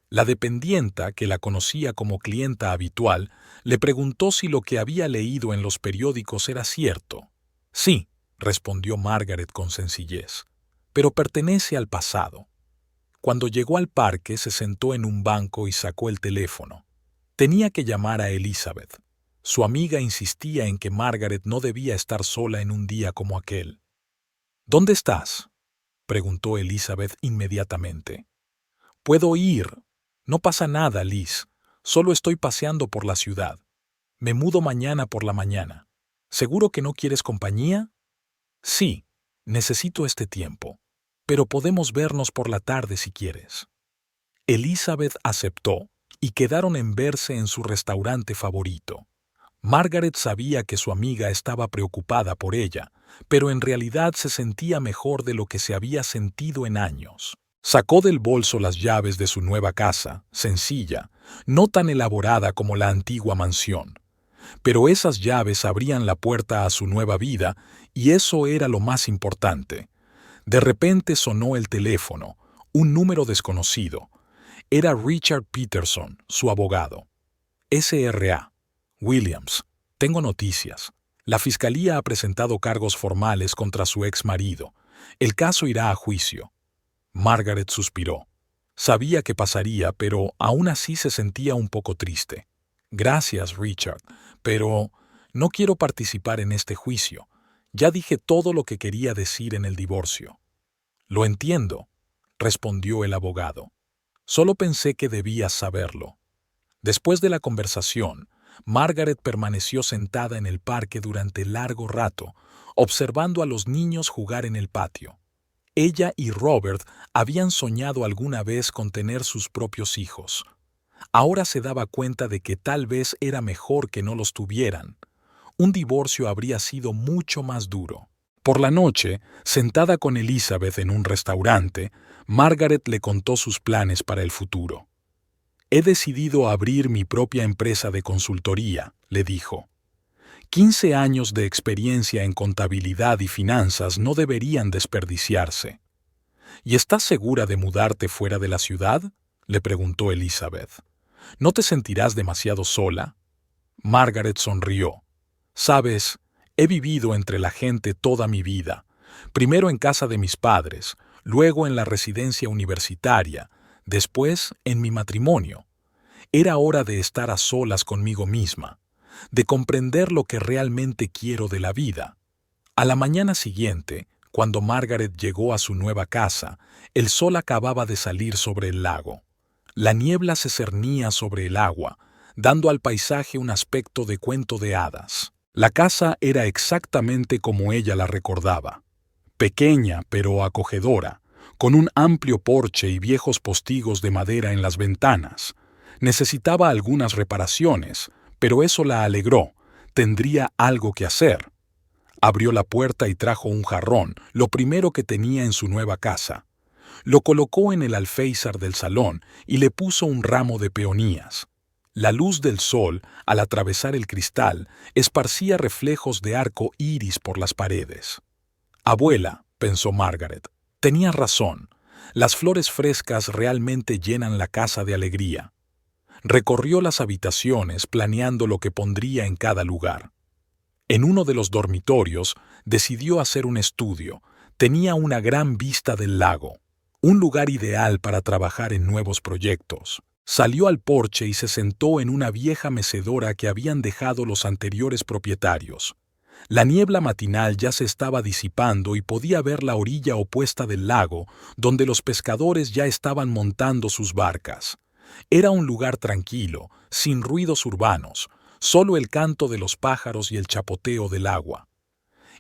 La dependienta, que la conocía como clienta habitual, le preguntó si lo que había leído en los periódicos era cierto. «Sí», respondió Margaret con sencillez, «pero pertenece al pasado». Cuando llegó al parque, se sentó en un banco y sacó el teléfono. Tenía que llamar a Elizabeth. Su amiga insistía en que Margaret no debía estar sola en un día como aquel. «¿Dónde estás?», preguntó Elizabeth inmediatamente. «Puedo ir. No pasa nada, Liz. Solo estoy paseando por la ciudad. Me mudo mañana por la mañana. ¿Seguro que no quieres compañía?» «Sí, necesito este tiempo. Pero podemos vernos por la tarde si quieres». Elizabeth aceptó y quedaron en verse en su restaurante favorito. Margaret sabía que su amiga estaba preocupada por ella, pero en realidad se sentía mejor de lo que se había sentido en años. Sacó del bolso las llaves de su nueva casa, sencilla, no tan elaborada como la antigua mansión. Pero esas llaves abrían la puerta a su nueva vida y eso era lo más importante. De repente sonó el teléfono, un número desconocido. Era Richard Peterson, su abogado. «SRA. Williams, tengo noticias. La fiscalía ha presentado cargos formales contra su ex marido. El caso irá a juicio». Margaret suspiró. Sabía que pasaría, pero aún así se sentía un poco triste. «Gracias, Richard, pero no quiero participar en este juicio. Ya dije todo lo que quería decir en el divorcio». «Lo entiendo», respondió el abogado. «Solo pensé que debías saberlo». Después de la conversación, Margaret permaneció sentada en el parque durante largo rato, observando a los niños jugar en el patio. Ella y Robert habían soñado alguna vez con tener sus propios hijos. Ahora se daba cuenta de que tal vez era mejor que no los tuvieran. Un divorcio habría sido mucho más duro. Por la noche, sentada con Elizabeth en un restaurante, Margaret le contó sus planes para el futuro. «He decidido abrir mi propia empresa de consultoría», le dijo. 15 años de experiencia en contabilidad y finanzas no deberían desperdiciarse. «¿Y estás segura de mudarte fuera de la ciudad?», le preguntó Elizabeth. «¿No te sentirás demasiado sola?». Margaret sonrió. «Sabes, he vivido entre la gente toda mi vida, primero en casa de mis padres, luego en la residencia universitaria, después en mi matrimonio. Era hora de estar a solas conmigo misma, de comprender lo que realmente quiero de la vida». A la mañana siguiente, cuando Margaret llegó a su nueva casa, el sol acababa de salir sobre el lago. La niebla se cernía sobre el agua, dando al paisaje un aspecto de cuento de hadas. La casa era exactamente como ella la recordaba. Pequeña pero acogedora, con un amplio porche y viejos postigos de madera en las ventanas. Necesitaba algunas reparaciones, pero eso la alegró. Tendría algo que hacer. Abrió la puerta y trajo un jarrón, lo primero que tenía en su nueva casa. Lo colocó en el alféizar del salón y le puso un ramo de peonías. La luz del sol, al atravesar el cristal, esparcía reflejos de arco iris por las paredes. Abuela, pensó Margaret, tenía razón. Las flores frescas realmente llenan la casa de alegría. Recorrió las habitaciones planeando lo que pondría en cada lugar. En uno de los dormitorios decidió hacer un estudio. Tenía una gran vista del lago, un lugar ideal para trabajar en nuevos proyectos. Salió al porche y se sentó en una vieja mecedora que habían dejado los anteriores propietarios. La niebla matinal ya se estaba disipando y podía ver la orilla opuesta del lago, donde los pescadores ya estaban montando sus barcas. Era un lugar tranquilo, sin ruidos urbanos, solo el canto de los pájaros y el chapoteo del agua.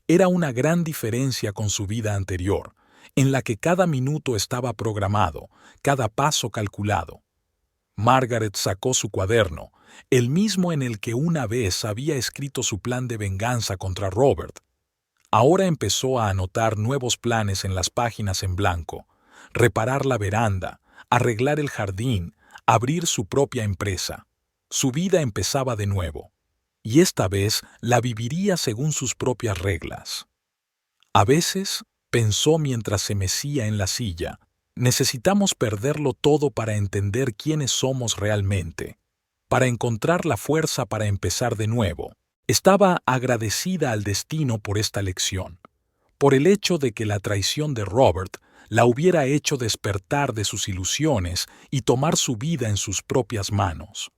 Era una gran diferencia con su vida anterior, en la que cada minuto estaba programado, cada paso calculado. Margaret sacó su cuaderno, el mismo en el que una vez había escrito su plan de venganza contra Robert. Ahora empezó a anotar nuevos planes en las páginas en blanco: reparar la veranda, arreglar el jardín, abrir su propia empresa. Su vida empezaba de nuevo, y esta vez la viviría según sus propias reglas. A veces, pensó mientras se mecía en la silla, necesitamos perderlo todo para entender quiénes somos realmente, para encontrar la fuerza para empezar de nuevo. Estaba agradecida al destino por esta lección, por el hecho de que la traición de Robert la hubiera hecho despertar de sus ilusiones y tomar su vida en sus propias manos,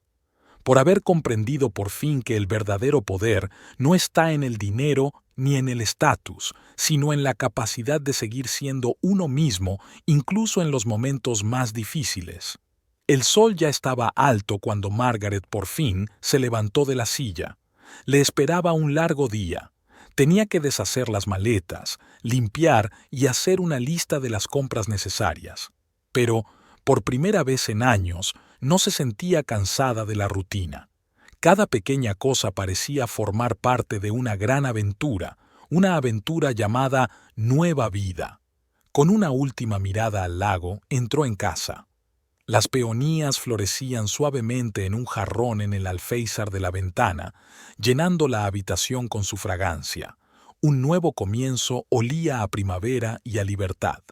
por haber comprendido por fin que el verdadero poder no está en el dinero ni en el estatus, sino en la capacidad de seguir siendo uno mismo incluso en los momentos más difíciles. El sol ya estaba alto cuando Margaret por fin se levantó de la silla. Le esperaba un largo día. Tenía que deshacer las maletas, limpiar y hacer una lista de las compras necesarias. Pero, por primera vez en años, no se sentía cansada de la rutina. Cada pequeña cosa parecía formar parte de una gran aventura, una aventura llamada Nueva Vida. Con una última mirada al lago, entró en casa. Las peonías florecían suavemente en un jarrón en el alféizar de la ventana, llenando la habitación con su fragancia. Un nuevo comienzo olía a primavera y a libertad.